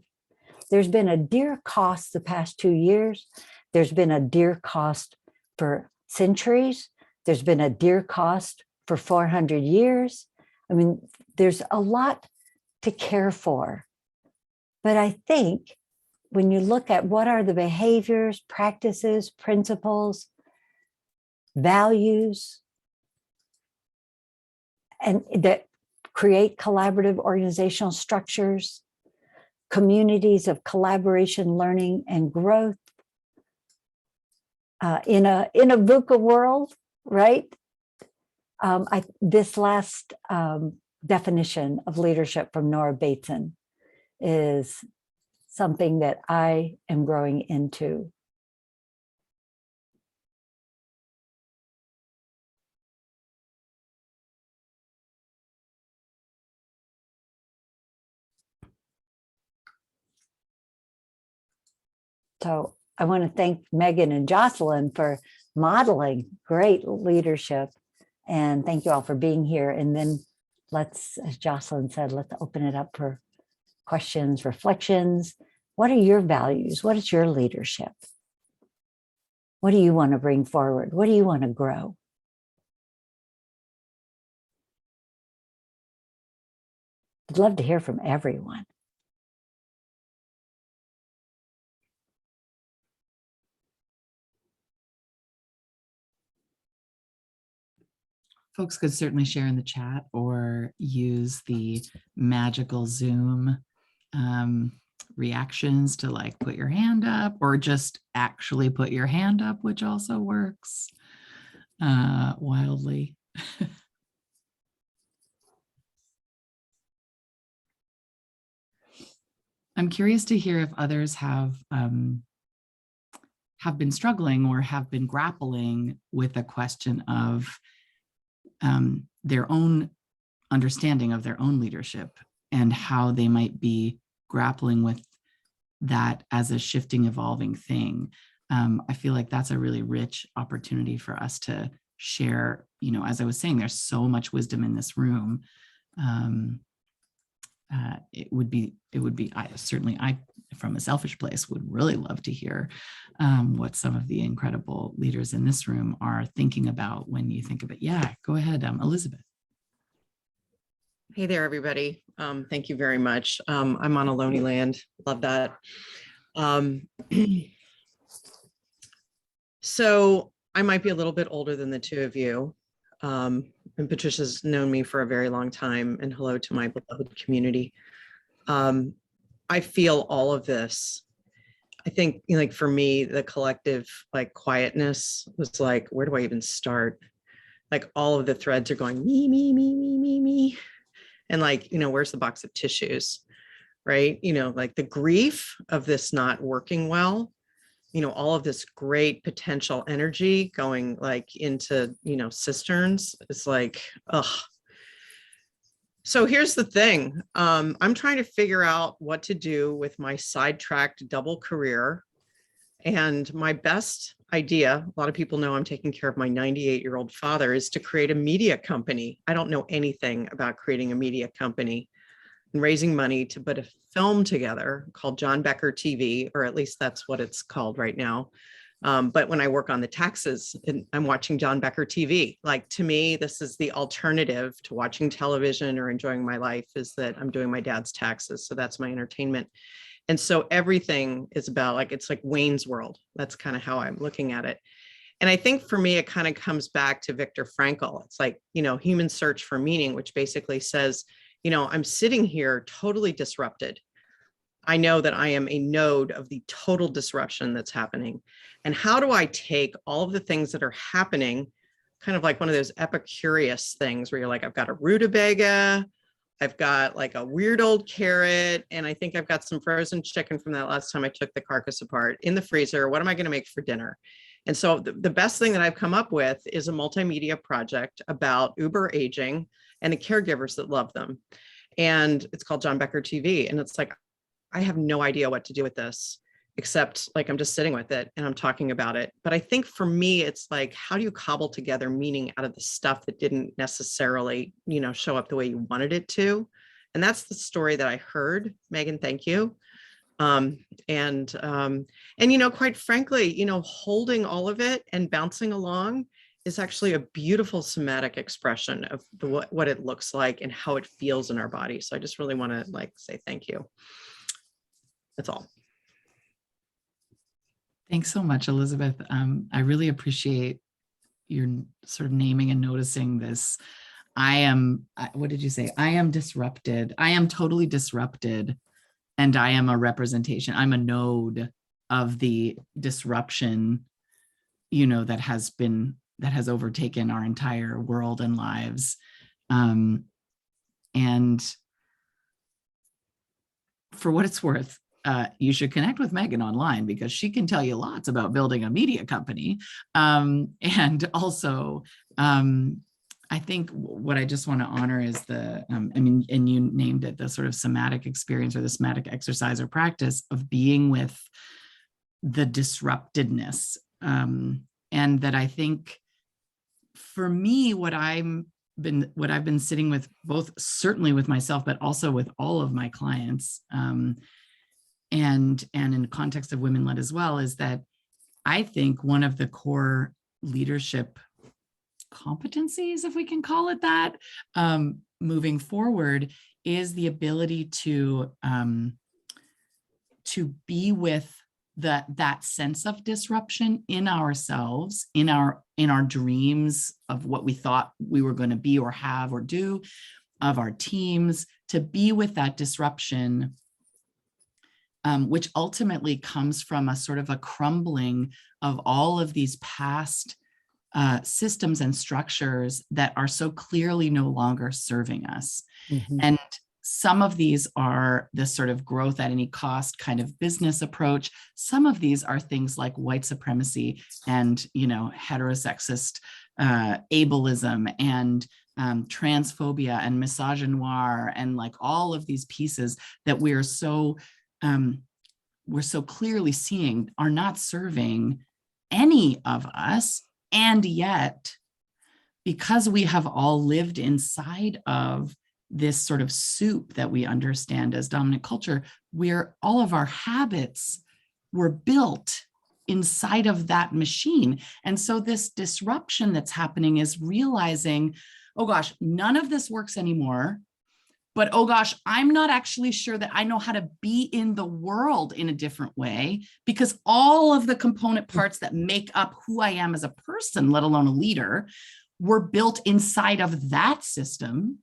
S2: There's been a dear cost the past 2 years. There's been a dear cost for centuries. There's been a dear cost for 400 years. I mean, there's a lot to care for. But I think when you look at what are the behaviors, practices, principles, values, and that create collaborative organizational structures, communities of collaboration, learning, and growth in a VUCA world, right? This last definition of leadership from Nora Bateson is something that I am growing into. So I want to thank Meghan and Jocelyn for modeling great leadership. And thank you all for being here. And then let's, as Jocelyn said, let's open it up for questions, reflections. What are your values? What is your leadership? What do you want to bring forward? What do you want to grow? I'd love to hear from everyone.
S5: Folks could certainly share in the chat or use the magical Zoom reactions to like put your hand up, or just actually put your hand up, which also works wildly. I'm curious to hear if others have been struggling or have been grappling with the question of their own understanding of their own leadership and how they might be grappling with that as a shifting, evolving thing. I feel like that's a really rich opportunity for us to share. You know, as I was saying, there's so much wisdom in this room. It would be, I, from a selfish place, would really love to hear what some of the incredible leaders in this room are thinking about when you think of it. Yeah, go ahead, Elizabeth.
S7: Hey there, everybody. Thank you very much. I'm on a lonely land. Love that. So I might be a little bit older than the two of you. And Patricia's known me for a very long time, and hello to my beloved community. I feel all of this. I think, you know, like for me, the collective like quietness was like, where do I even start? Like all of the threads are going me, me, me, me, me, me. And like, you know, where's the box of tissues, right? You know, like the grief of this not working well, you know, all of this great potential energy going like into, you know, cisterns. It's like, ugh. So here's the thing. I'm trying to figure out what to do with my sidetracked double career. And my best idea, a lot of people know I'm taking care of my 98-year-old father, is to create a media company. I don't know anything about creating a media company and raising money to put a film together called John Becker TV, or at least that's what it's called right now. But when I work on the taxes, and I'm watching John Becker TV, like to me, this is the alternative to watching television or enjoying my life, is that I'm doing my dad's taxes. So that's my entertainment. And so everything is about like, it's like Wayne's World. That's kind of how I'm looking at it. And I think for me, it kind of comes back to Viktor Frankl. It's like, you know, Human Search for Meaning, which basically says, you know, I'm sitting here totally disrupted. I know that I am a node of the total disruption that's happening. And how do I take all of the things that are happening, kind of like one of those Epicurious things where you're like, I've got a rutabaga, I've got like a weird old carrot, and I think I've got some frozen chicken from that last time I took the carcass apart in the freezer. What am I going to make for dinner? And so the best thing that I've come up with is a multimedia project about Uber aging and the caregivers that love them. and it's called John Becker TV. And it's like, I have no idea what to do with this, except like I'm just sitting with it and I'm talking about it. But I think for me, it's like, how do you cobble together meaning out of the stuff that didn't necessarily, show up the way you wanted it to? And that's the story that I heard. Meghan, thank you. And quite frankly, holding all of it and bouncing along is actually a beautiful somatic expression of what it looks like and how it feels in our body. So I just really want to say thank you. That's all.
S5: Thanks so much, Elizabeth. I really appreciate your sort of naming and noticing this. What did you say? I am disrupted. I am totally disrupted. And I am a representation. I'm a node of the disruption, that has overtaken our entire world and lives. And for what it's worth, you should connect with Meghan online because she can tell you lots about building a media company. And also, I think what I just want to honor is and you named it, the sort of somatic experience or the somatic exercise or practice of being with the disruptedness. And that I think for me, what I've been sitting with, both certainly with myself, but also with all of my clients, and in the context of women-led as well, is that I think one of the core leadership competencies, if we can call it that, moving forward, is the ability to be with that sense of disruption in ourselves, in our dreams of what we thought we were going to be or have or do, of our teams, to be with that disruption, which ultimately comes from a sort of a crumbling of all of these past systems and structures that are so clearly no longer serving us. Mm-hmm. And some of these are this sort of growth at any cost kind of business approach. Some of these are things like white supremacy and, heterosexist ableism and transphobia and misogynoir and like all of these pieces that we're so clearly seeing are not serving any of us. And yet, because we have all lived inside of this sort of soup that we understand as dominant culture, where all of our habits were built inside of that machine. And so this disruption that's happening is realizing, oh gosh, none of this works anymore. But oh gosh, I'm not actually sure that I know how to be in the world in a different way, because all of the component parts that make up who I am as a person, let alone a leader, were built inside of that system.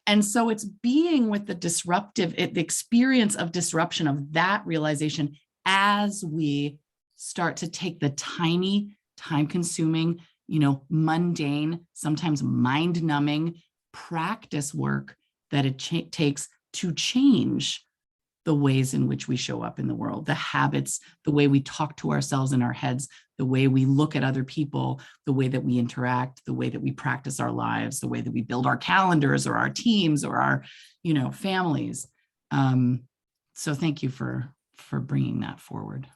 S5: And so it's being with the experience of disruption of that realization as we start to take the tiny, time-consuming, mundane, sometimes mind-numbing practice work that it takes to change the ways in which we show up in the world, the habits, the way we talk to ourselves in our heads, the way we look at other people, the way that we interact, the way that we practice our lives, the way that we build our calendars or our teams or our, families. So thank you for bringing that forward.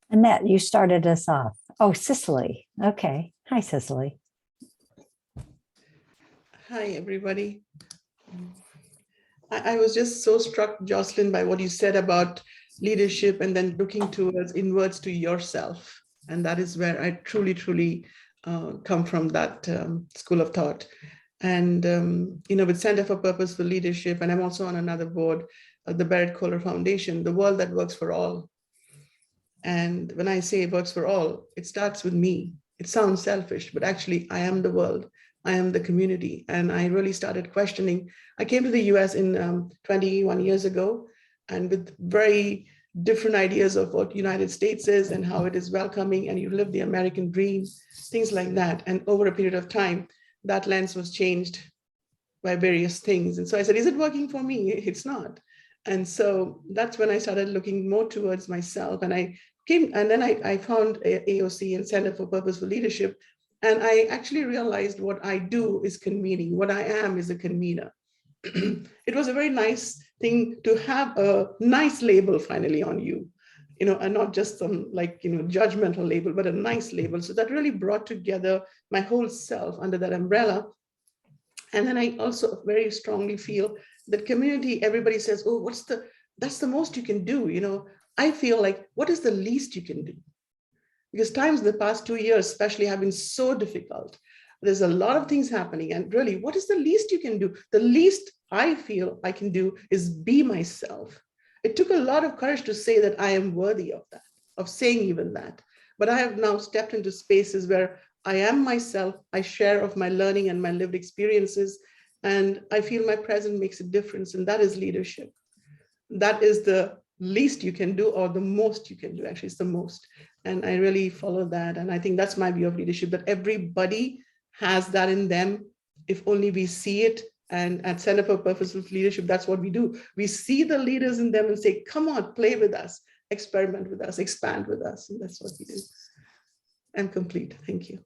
S2: Annette, you started us off. Oh, Cicely. Okay. Hi, Cicely.
S8: Hi, everybody. I was just so struck, Jocelyn, by what you said about leadership and then looking inwards to yourself. And that is where I truly come from, that school of thought. And, with Center for Purposeful Leadership, and I'm also on another board, the Barrett Kohler Foundation, the world that works for all. And when I say it works for all, it starts with me. It sounds selfish, but actually I am the world. I am the community. And I really started questioning. I came to the US in 21 years ago, and with very different ideas of what United States is and how it is welcoming and you live the American dream, things like that. And over a period of time, that lens was changed by various things. And so I said, is it working for me? It's not. And so that's when I started looking more towards myself. And then I found AOC and Center for Purposeful Leadership. And I actually realized what I do is convening. What I am is a convener. It was a very nice thing to have a nice label finally on you, and not just some judgmental label, but a nice label. So that really brought together my whole self under that umbrella. And then I also very strongly feel that community, everybody says, oh, that's the most you can do. I feel like, what is the least you can do? Because times in the past 2 years, especially, have been so difficult. There's a lot of things happening. And really, what is the least you can do? The least I feel I can do is be myself. It took a lot of courage to say that I am worthy of that, of saying even that. But I have now stepped into spaces where I am myself. I share of my learning and my lived experiences. And I feel my presence makes a difference. And that is leadership. That is the least you can do, or the most you can do. Actually, it's the most. And I really follow that. And I think that's my view of leadership, that everybody has that in them, if only we see it. And at Center for Purposeful Leadership, that's what we do. We see the leaders in them and say, come on, play with us, experiment with us, expand with us. And that's what we do. I'm complete. Thank you.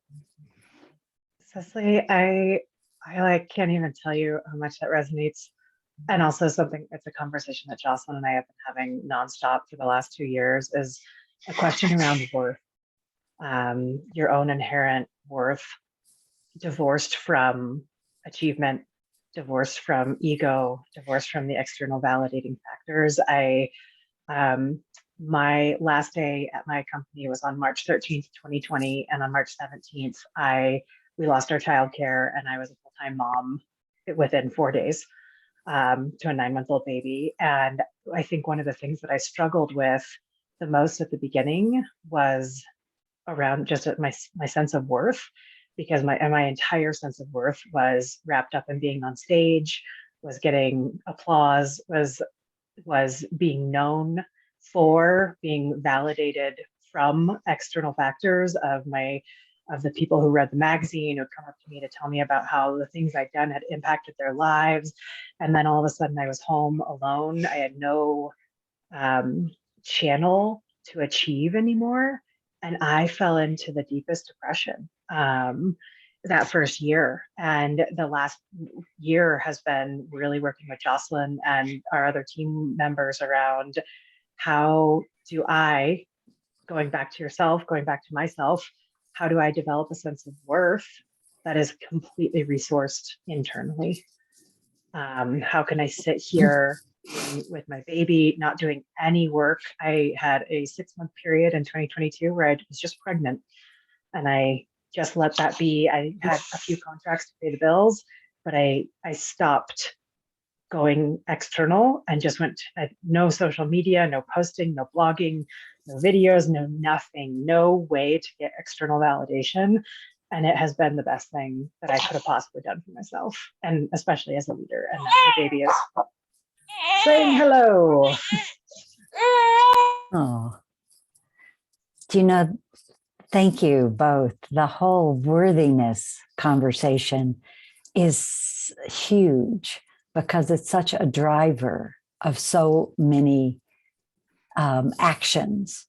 S6: Cecily, I can't even tell you how much that resonates. And also it's a conversation that Jocelyn and I have been having nonstop for the last 2 years, is a question around worth, your own inherent worth, divorced from achievement, divorced from ego, divorced from the external validating factors. My last day at my company was on March 13th, 2020. And on March 17th, we lost our childcare, and I was a full-time mom within 4 days to a 9-month-old baby. And I think one of the things that I struggled with the most at the beginning was around just my sense of worth, because my entire sense of worth was wrapped up in being on stage, was getting applause, was being known for, being validated from external factors of the people who read the magazine, who come up to me to tell me about how the things I'd done had impacted their lives. And then all of a sudden I was home alone. I had no channel to achieve anymore. And I fell into the deepest depression that first year. And the last year has been really working with Jocelyn and our other team members around how do I, going back to yourself, going back to myself, how do I develop a sense of worth that is completely resourced internally? How can I sit here with my baby, not doing any work? I had a 6-month period in 2022 where I was just pregnant, and I just let that be. I had a few contracts to pay the bills, but I stopped going external and just went no social media, no posting, no blogging, no videos, no nothing, no way to get external validation. And it has been the best thing that I could have possibly done for myself, and especially as a leader. And the baby is saying hello.
S2: Oh, thank you both. The whole worthiness conversation is huge because it's such a driver of so many actions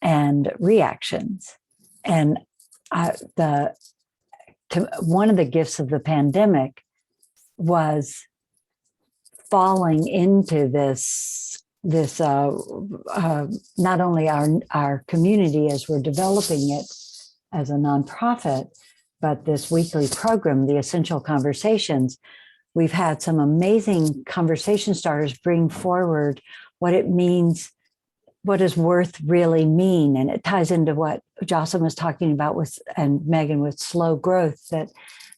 S2: and reactions. And one of the gifts of the pandemic was falling into this not only our community as we're developing it as a nonprofit, but this weekly program, the Essential Conversations. We've had some amazing conversation starters bring forward what it means, what does worth really mean? And it ties into what Jocelyn was talking about and Meghan with slow growth.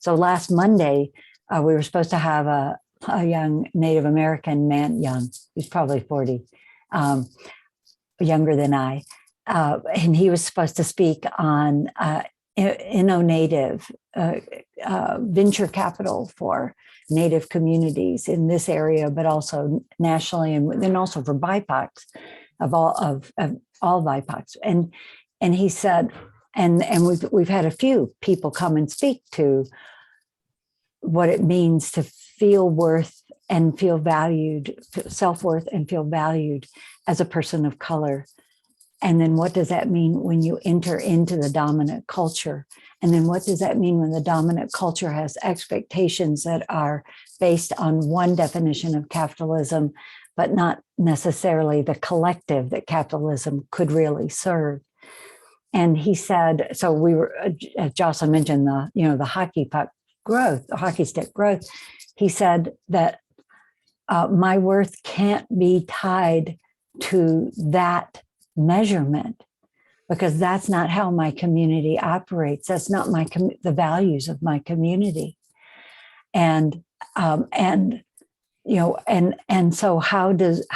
S2: So last Monday, we were supposed to have a young Native American man, he's probably 40, younger than I. And he was supposed to speak on Native venture capital for Native communities in this area, but also nationally, and then also for BIPOCs of all BIPOCs. And he said, and we've had a few people come and speak to what it means to feel worth and feel valued, self-worth and feel valued as a person of color. And then what does that mean when you enter into the dominant culture? And then what does that mean when the dominant culture has expectations that are based on one definition of capitalism, but not necessarily the collective that capitalism could really serve? And he said, so we were, as Jocelyn mentioned, the hockey puck growth, the hockey stick growth. He said that my worth can't be tied to that measurement, because that's not how my community operates. That's not the values of my community. And so how does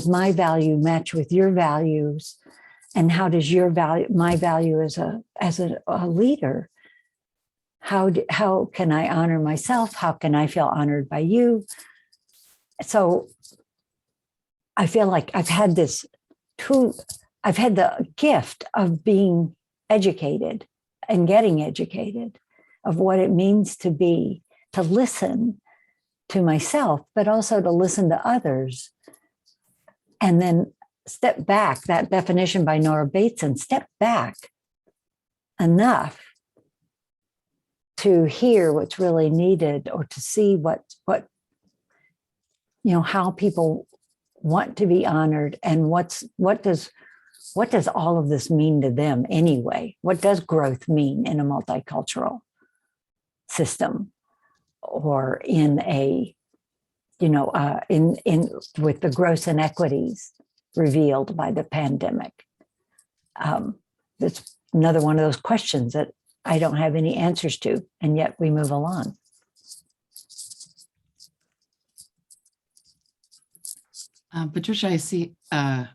S2: my value match with your values? And how does my value as a leader, how can I honor myself? How can I feel honored by you? So I feel like I've had the gift of being educated and getting educated, of what it means to listen to myself, but also to listen to others. And then step back, that definition by Nora Bateson, step back enough to hear what's really needed, or to see how people want to be honored, and what does all of this mean to them anyway? What does growth mean in a multicultural system, or in a with the gross inequities revealed by the pandemic? That's another one of those questions that I don't have any answers to, and yet we move along.
S5: Patricia, I see, I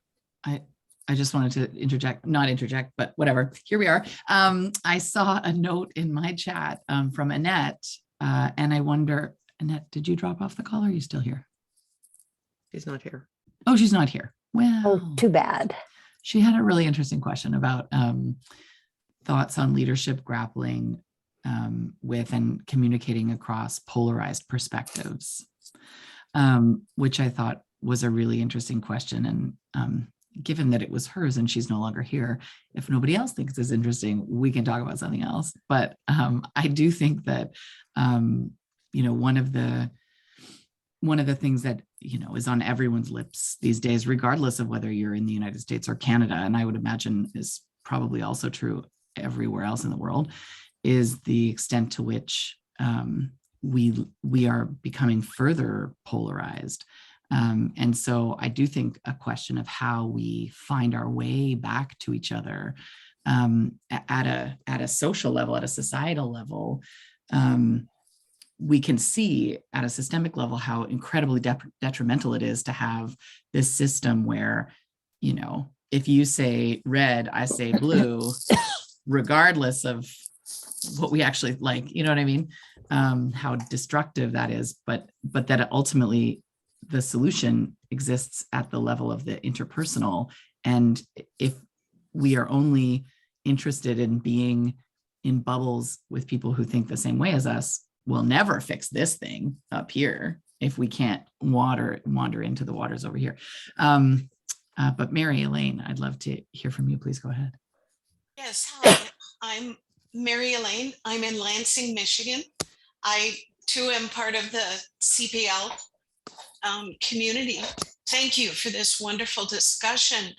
S5: just wanted to not interject, but whatever, here we are. I saw a note in my chat from Annette, and I wonder, Annette, did you drop off the call, or are you still here?
S7: She's not here.
S5: Oh, she's not here. Well,
S2: oh, too bad.
S5: She had a really interesting question about thoughts on leadership grappling with and communicating across polarized perspectives, which I thought was a really interesting question. And given that it was hers and she's no longer here, if nobody else thinks it's interesting, we can talk about something else. But I do think that, one of the things that, is on everyone's lips these days, regardless of whether you're in the United States or Canada, and I would imagine is probably also true everywhere else in the world, is the extent to which we are becoming further polarized. And so I do think a question of how we find our way back to each other at a social level, at a societal level, we can see at a systemic level how incredibly detrimental it is to have this system where, if you say red, I say blue, regardless of what we actually like, you know what I mean? How destructive that is, but that ultimately the solution exists at the level of the interpersonal. And if we are only interested in being in bubbles with people who think the same way as us, we'll never fix this thing up here if we can't wander into the waters over here. But Mary Elaine, I'd love to hear from you. Please go ahead.
S9: Yes, hi, I'm Mary Elaine. I'm in Lansing, Michigan. I too am part of the CPL community. Thank you for this wonderful discussion.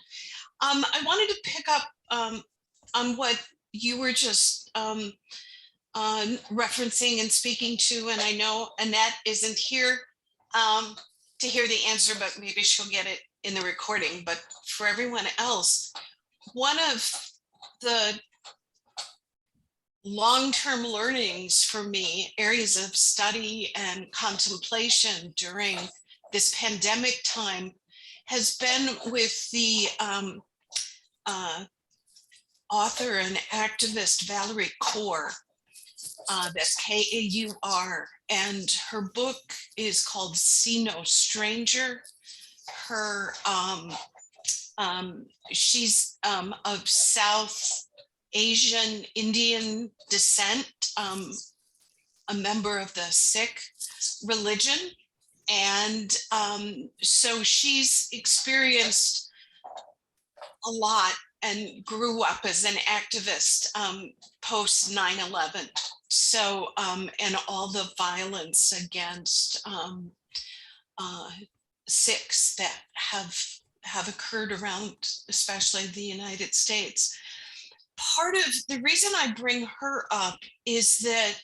S9: I wanted to pick up on what you were just referencing and speaking to, and I know Annette isn't here to hear the answer, but maybe she'll get it in the recording. But for everyone else, one of the long-term learnings for me, areas of study and contemplation during this pandemic time, has been with the author and activist Valerie Kaur. That's K-A-U-R, and her book is called See No Stranger. Her she's of South Asian Indian descent, a member of the Sikh religion. And so she's experienced a lot and grew up as an activist post 9/11. So, and all the violence against Sikhs that have occurred around, especially the United States. Part of the reason I bring her up is that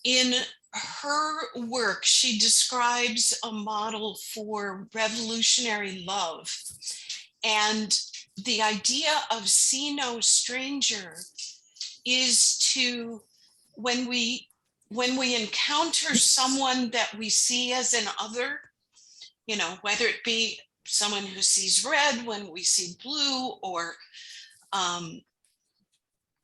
S9: in her work, she describes a model for revolutionary love. And the idea of see no stranger is to, when we encounter someone that we see as an other, you know, whether it be someone who sees red when we see blue, or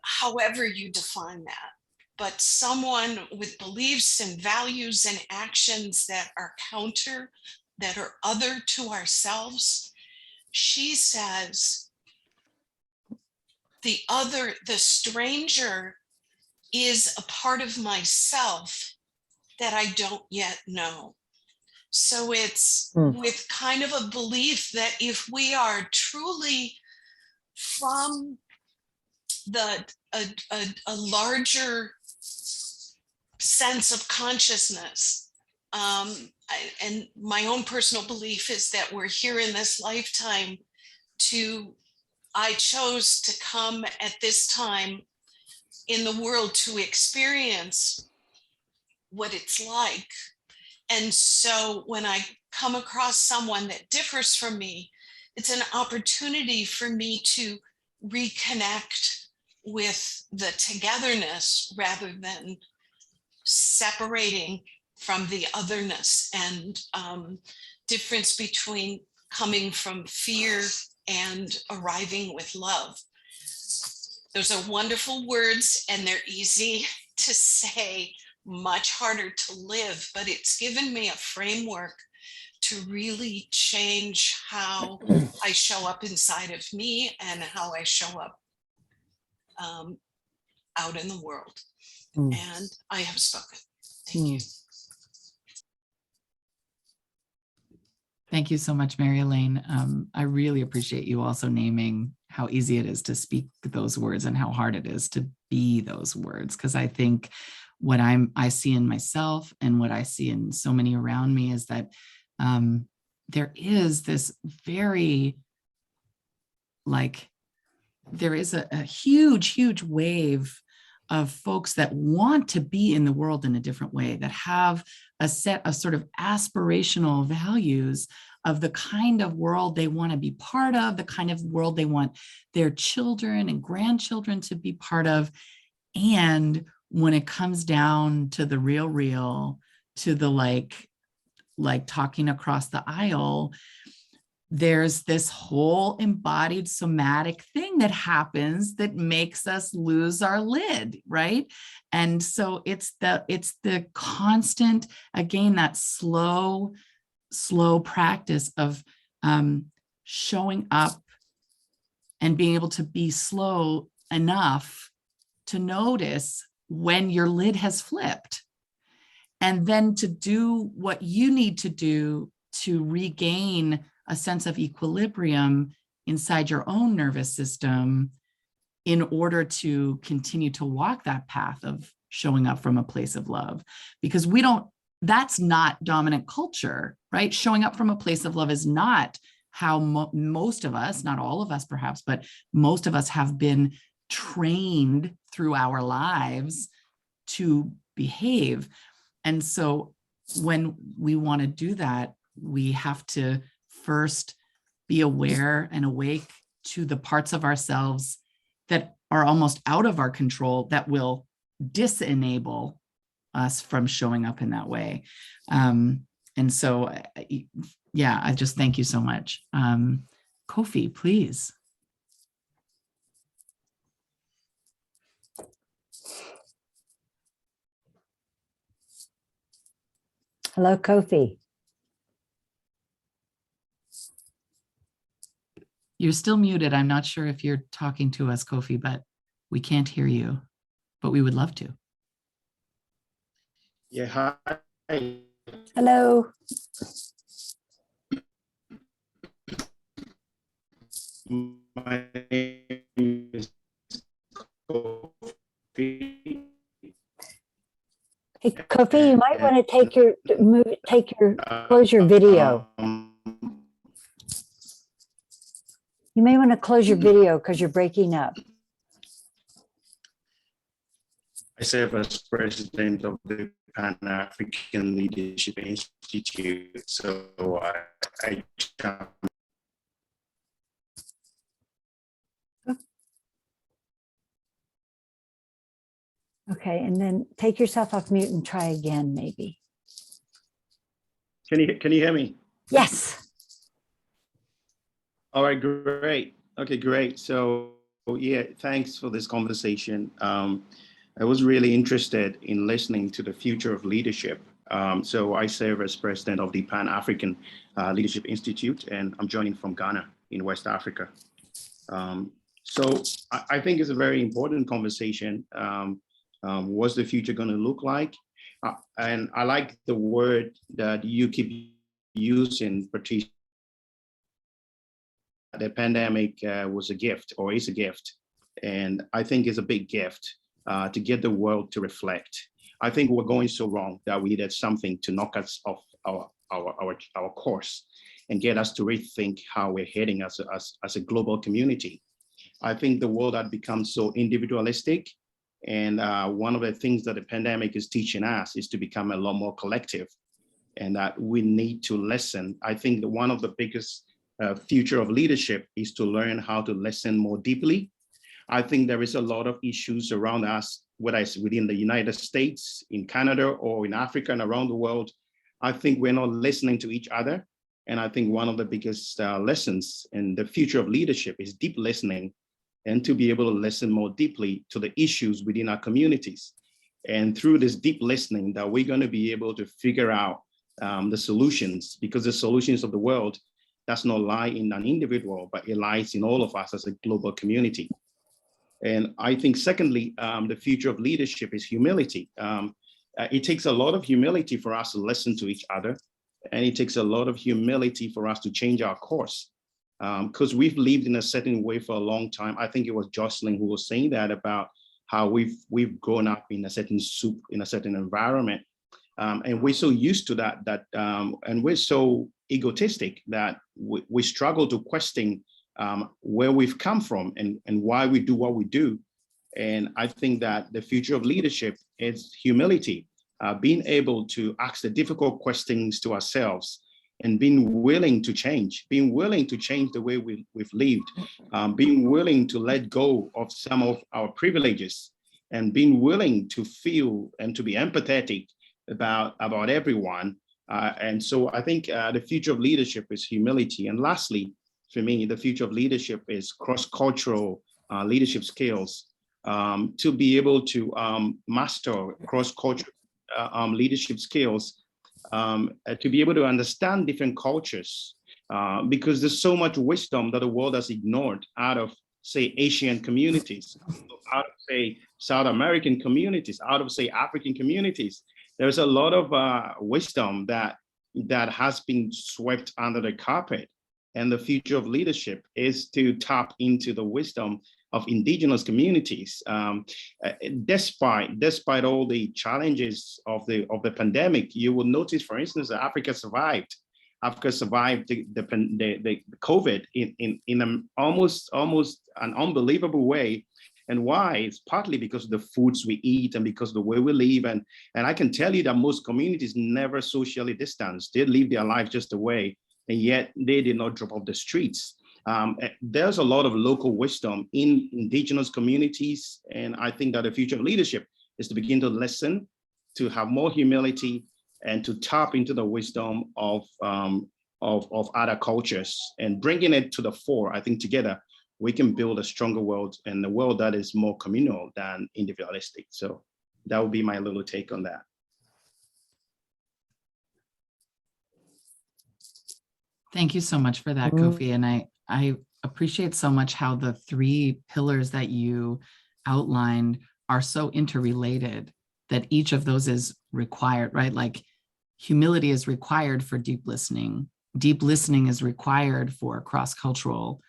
S9: however you define that, but someone with beliefs and values and actions that are counter, that are other to ourselves, she says the other, the stranger, is a part of myself that I don't yet know. So it's with kind of a belief that if we are truly from a larger sense of consciousness, and my own personal belief is that we're here in this lifetime I chose to come at this time in the world to experience what it's like. And so when I come across someone that differs from me, it's an opportunity for me to reconnect with the togetherness rather than separating from the otherness, and difference between coming from fear and arriving with love. Those are wonderful words, and they're easy to say, much harder to live, but it's given me a framework to really change how I show up inside of me and how I show up out in the world. And I have spoken. Thank you.
S5: Thank you so much, Mary Elaine. I really appreciate you also naming how easy it is to speak those words and how hard it is to be those words. Because I think what I see in myself and what I see in so many around me is that there is this very, there is a huge, huge wave of folks that want to be in the world in a different way, that have a set of sort of aspirational values of the kind of world they want to be part of, the kind of world they want their children and grandchildren to be part of. And when it comes down to the real, to the like talking across the aisle, there's this whole embodied somatic thing that happens that makes us lose our lid, right? And so it's the constant, again, that slow practice of showing up and being able to be slow enough to notice when your lid has flipped, and then to do what you need to do to regain a sense of equilibrium inside your own nervous system in order to continue to walk that path of showing up from a place of love. Because that's not dominant culture, right? Showing up from a place of love is not how most of us, not all of us perhaps, but most of us have been trained through our lives to behave. And so when we want to do that, we have to first be aware and awake to the parts of ourselves that are almost out of our control, that will disenable us from showing up in that way. And so, yeah, I just thank you so much. Kofi, please.
S2: Hello, Kofi.
S5: You're still muted. I'm not sure if you're talking to us, Kofi, but we can't hear you, but we would love to.
S3: Yeah,
S2: Hello.
S10: My name is Kofi.
S2: Hey, Kofi, you might want to close your video. You may want to close your video because you're breaking up.
S10: I serve as president of the Pan-African Leadership Institute. So I
S2: Okay, and then take yourself off mute and try again, maybe.
S10: Can you hear me?
S2: Yes.
S10: All right, great. Okay, great. So yeah, thanks for this conversation. I was really interested in listening to the future of leadership. So I serve as president of the Pan-African Leadership Institute, and I'm joining from Ghana in West Africa. So I think it's a very important conversation. What's the future going to look like? And I like the word that you keep using, Patricia. The pandemic was a gift, or is a gift. And I think it's a big gift to get the world to reflect. I think we're going so wrong that we needed something to knock us off our course and get us to rethink how we're heading as a global community. I think the world had become so individualistic. And one of the things that the pandemic is teaching us is to become a lot more collective, and that we need to listen. I think that one of the biggest future of leadership is to learn how to listen more deeply. I think there is a lot of issues around us, whether it's within the United States, in Canada, or in Africa and around the world. I think we're not listening to each other. And I think one of the biggest lessons in the future of leadership is deep listening, and to be able to listen more deeply to the issues within our communities. And through this deep listening, that we're going to be able to figure out the solutions, because the solutions of the world does not lie in an individual, but it lies in all of us as a global community. And I think secondly, the future of leadership is humility. It takes a lot of humility for us to listen to each other. And it takes a lot of humility for us to change our course. Because we've lived in a certain way for a long time. I think it was Jocelyn who was saying that about how we've grown up in a certain soup, in a certain environment. And we're so used to that, and we're so egotistic that we struggle to question where we've come from and why we do what we do. And I think that the future of leadership is humility, being able to ask the difficult questions to ourselves, and being willing to change the way we've lived, being willing to let go of some of our privileges, and being willing to feel and to be empathetic about everyone. And so I think the future of leadership is humility. And lastly, for me, the future of leadership is cross-cultural leadership skills, to be able to master cross-cultural leadership skills, to be able to understand different cultures, because there's so much wisdom that the world has ignored out of, say, Asian communities, out of, say, South American communities, out of, say, African communities. There's a lot of wisdom that has been swept under the carpet. And the future of leadership is to tap into the wisdom of indigenous communities. Despite all the challenges of the pandemic, you will notice, for instance, that Africa survived. Africa survived the COVID in an almost an unbelievable way. And why? It's partly because of the foods we eat and because of the way we live. And I can tell you that most communities never socially distanced. They live their life just away, and yet they did not drop off the streets. There's a lot of local wisdom in indigenous communities. And I think that the future of leadership is to begin to listen, to have more humility, and to tap into the wisdom of other cultures and bringing it to the fore. I think together we can build a stronger world, and a world that is more communal than individualistic. So that would be my little take on that.
S5: Thank you so much for that, Kofi. And I appreciate so much how the three pillars that you outlined are so interrelated, that each of those is required, right? Like humility is required for deep listening. Deep listening is required for cross-cultural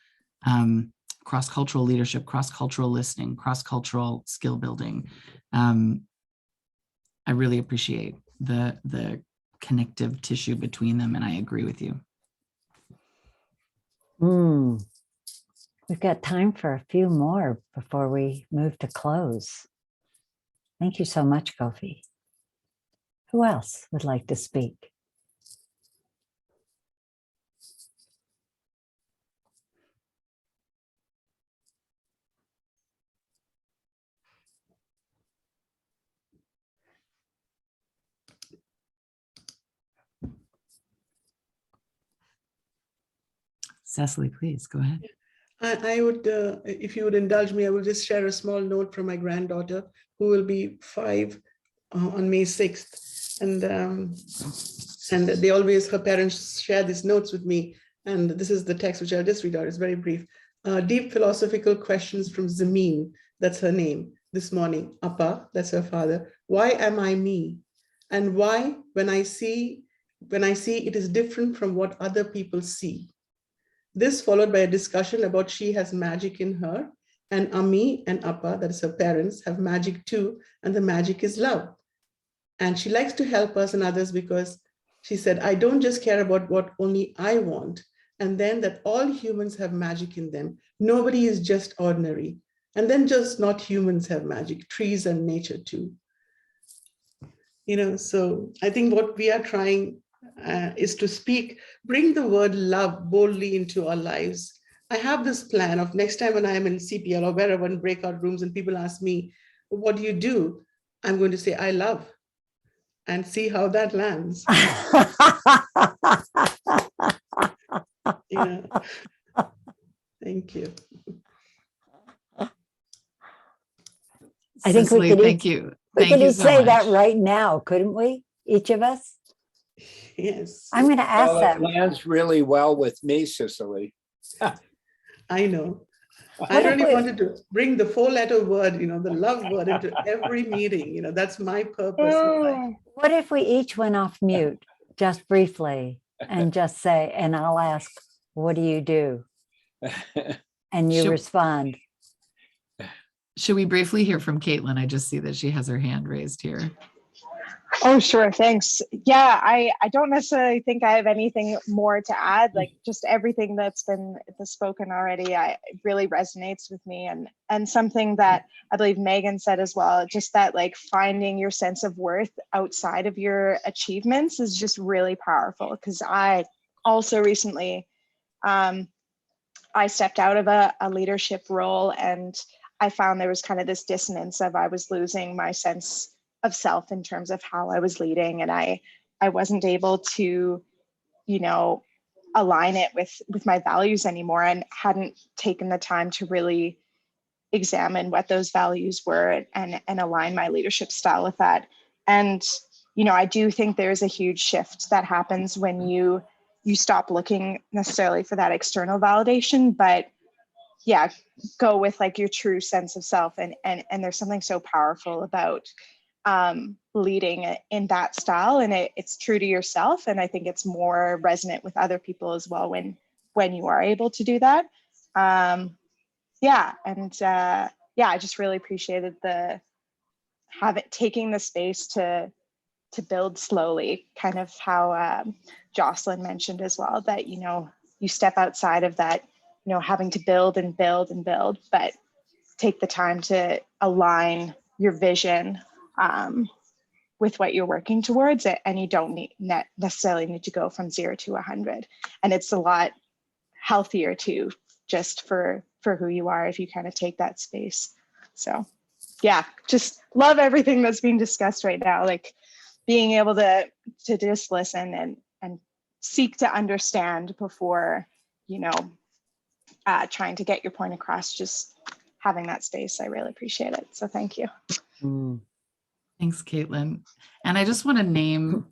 S5: leadership, cross-cultural listening, cross-cultural skill building. I really appreciate the connective tissue between them, and I agree with you.
S2: We've got time for a few more before we move to close. Thank you so much, Kofi. Who else would like to speak?
S5: Cecily, please go ahead.
S8: I would, if you would indulge me, I will just share a small note from my granddaughter, who will be 5 on May 6th. And they always, her parents share these notes with me. And this is the text, which I'll just read out. It's very brief. Deep philosophical questions from Zameen, that's her name, this morning. Appa, that's her father. Why am I me? And why, when I see it is different from what other people see? This followed by a discussion about she has magic in her, and Ami and Appa, that is her parents, have magic too, and the magic is love. And she likes to help us and others because she said, I don't just care about what only I want, and then that all humans have magic in them. Nobody is just ordinary. And then just not humans have magic, trees and nature too. So I think what we are trying is to bring the word love boldly into our lives. I have this plan of next time when I'm in CPL or wherever in breakout rooms and people ask me, what do you do? I'm going to say, I love, and see how that lands. Thank you.
S2: I think
S5: Cecily,
S2: we could
S5: thank you.
S2: We
S5: Thank
S2: could
S5: you
S2: each
S5: so
S2: say
S5: much.
S2: that right now, couldn't we? Each of us?
S8: Yes.
S2: I'm going to ask
S3: Well,
S2: that.
S3: it lands really well with me, Cicely.
S8: I know.
S2: What
S8: I
S2: if
S8: really
S2: we-
S8: wanted to bring the 4-letter word, the love word into every meeting. That's my purpose in life.
S2: What if we each went off mute just briefly and just say, and I'll ask, what do you do? And you
S5: Should-
S2: respond.
S5: Should we briefly hear from Caitlin? I just see that she has her hand raised here.
S11: Oh, sure. Thanks. Yeah, I don't necessarily think I have anything more to add. Like just everything that's been spoken already, it really resonates with me. And something that I believe Meghan said as well, just that like finding your sense of worth outside of your achievements is just really powerful. Because I also recently, I stepped out of a leadership role, and I found there was kind of this dissonance of I was losing my sense of self in terms of how I was leading, and I wasn't able to, align it with my values anymore, and hadn't taken the time to really examine what those values were and align my leadership style with that. And I do think there's a huge shift that happens when you stop looking necessarily for that external validation, but yeah, go with like your true sense of self. And there's something so powerful about leading in that style, and it's true to yourself. And I think it's more resonant with other people as well when you are able to do that. I just really appreciated taking the space to build slowly, kind of how Jocelyn mentioned as well, that you step outside of that, having to build and build and build, but take the time to align your vision with what you're working towards it, and you don't necessarily need to go from 0 to 100. And it's a lot healthier too, just for who you are, if you kind of take that space. So yeah, just love everything that's being discussed right now, like being able to just listen and seek to understand before trying to get your point across. Just having that space, I really appreciate it. So thank you.
S5: Thanks, Caitlin. And I just want to name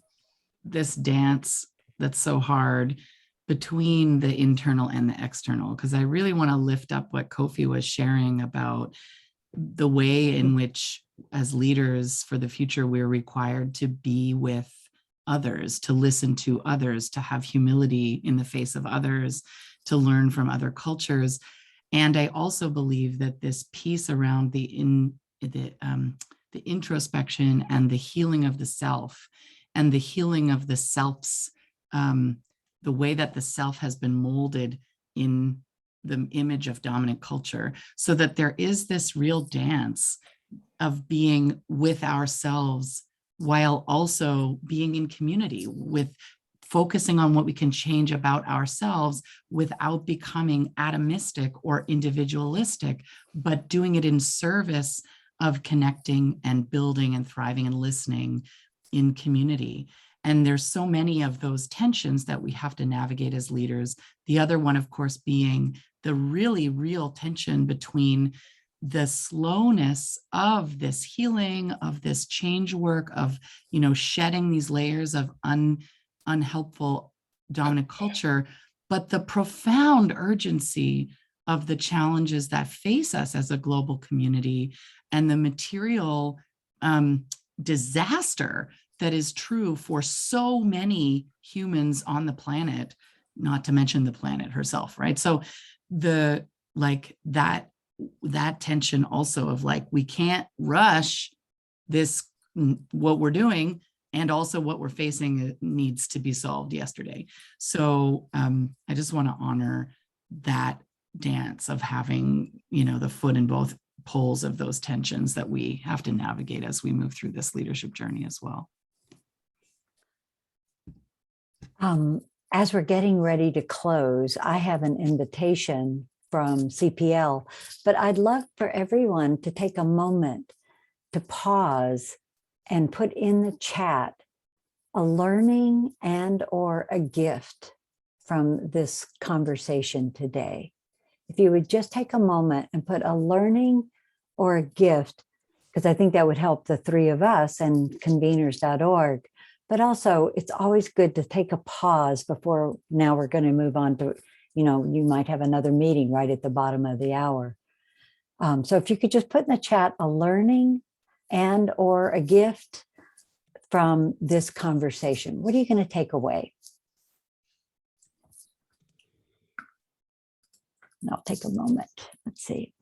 S5: this dance that's so hard between the internal and the external, because I really want to lift up what Kofi was sharing about the way in which, as leaders for the future, we're required to be with others, to listen to others, to have humility in the face of others, to learn from other cultures. And I also believe that this piece around the introspection and the healing of the self, and the healing of the self's, the way that the self has been molded in the image of dominant culture, so that there is this real dance of being with ourselves while also being in community, with focusing on what we can change about ourselves without becoming atomistic or individualistic, but doing it in service of connecting and building and thriving and listening in community. And there's so many of those tensions that we have to navigate as leaders. The other one, of course, being the really real tension between the slowness of this healing, of this change work, of, shedding these layers of unhelpful dominant culture, but the profound urgency of the challenges that face us as a global community, and the material disaster that is true for so many humans on the planet, not to mention the planet herself, right? So that tension also of we can't rush this, what we're doing, and also what we're facing needs to be solved yesterday. So I just want to honor that dance of having, the foot in both poles of those tensions that we have to navigate as we move through this leadership journey as well.
S2: As we're getting ready to close, I have an invitation from CPL, but I'd love for everyone to take a moment to pause and put in the chat a learning and or a gift from this conversation today. If you would just take a moment and put a learning or a gift, because I think that would help the three of us and conveners.org. But also, it's always good to take a pause before now we're going to move on to, you might have another meeting right at the bottom of the hour. So if you could just put in the chat a learning and or a gift from this conversation, what are you going to take away? And I'll take a moment. Let's see.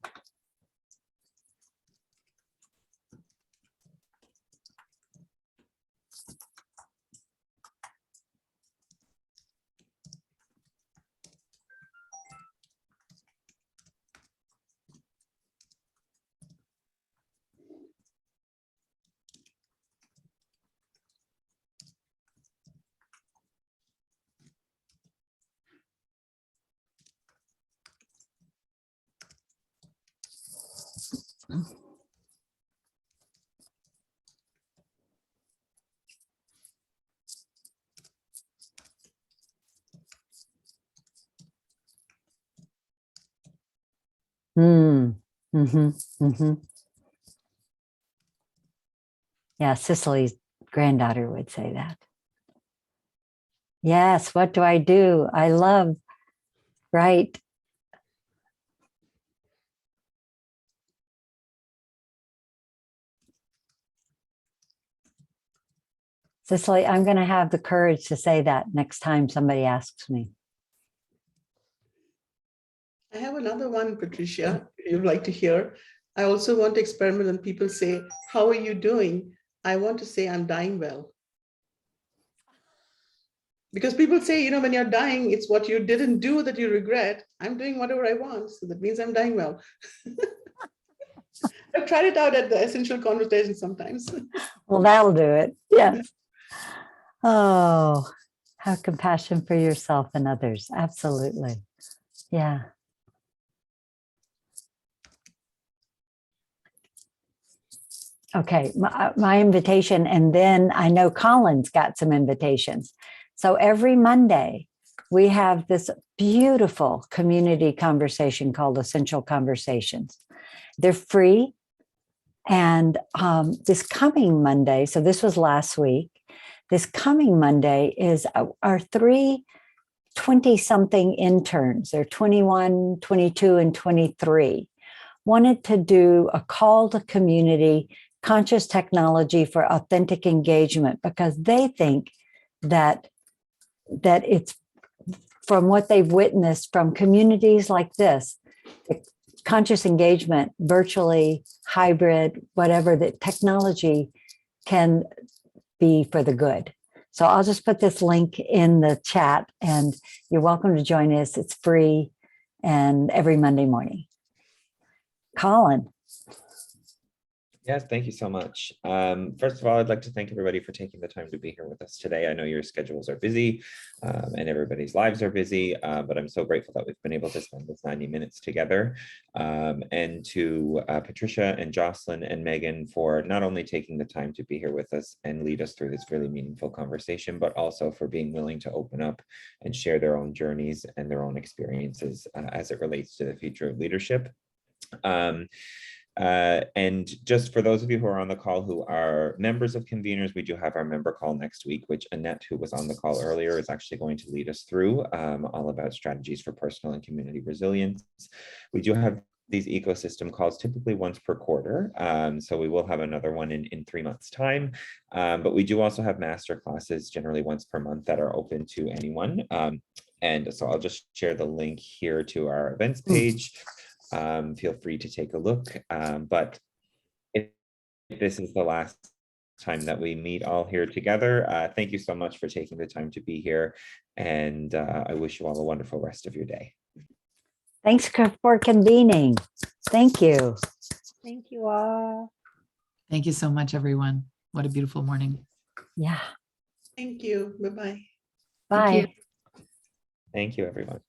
S2: Yeah, Cicely's granddaughter would say that. Yes, what do? I love, right? Cicely, I'm going to have the courage to say that next time somebody asks me.
S8: I have another one, Patricia, you'd like to hear. I also want to experiment when people say, how are you doing? I want to say I'm dying well. Because people say, when you're dying, it's what you didn't do that you regret. I'm doing whatever I want. So that means I'm dying well. I've tried it out at the Essential Conversation sometimes.
S2: Well, that'll do it. Yes. Oh, have compassion for yourself and others. Absolutely. Yeah. Okay, my invitation, and then I know Colin's got some invitations. So every Monday, we have this beautiful community conversation called Essential Conversations. They're free. And this coming Monday, so this was last week, this coming Monday is our 3 20-something interns. They're 21, 22, and 23. Wanted to do a call to community, conscious technology for authentic engagement, because they think that it's from what they've witnessed from communities like this, conscious engagement, virtually, hybrid, whatever, that technology can be for the good. So I'll just put this link in the chat and you're welcome to join us. It's free and every Monday morning. Colin.
S1: Yes, thank you so much. First of all, I'd like to thank everybody for taking the time to be here with us today. I know your schedules are busy and everybody's lives are busy, but I'm so grateful that we've been able to spend this 90 minutes together. And to Patricia and Jocelyn and Meghan for not only taking the time to be here with us and lead us through this really meaningful conversation, but also for being willing to open up and share their own journeys and their own experiences as it relates to the future of leadership. And just for those of you who are on the call who are members of conveners, we do have our member call next week, which Annette, who was on the call earlier, is actually going to lead us through all about strategies for personal and community resilience. We do have these ecosystem calls typically once per quarter. So we will have another one in 3 months' time. But we do also have master classes generally once per month that are open to anyone. And so I'll just share the link here to our events page. Feel free to take a look, but if this is the last time that we meet all here together, thank you so much for taking the time to be here, and I wish you all a wonderful rest of your day.
S2: Thanks for convening. Thank you.
S6: Thank you all.
S5: Thank you so much, everyone. What a beautiful morning.
S2: Yeah.
S8: Thank you. Bye-bye.
S2: Bye.
S1: Thank you, everyone.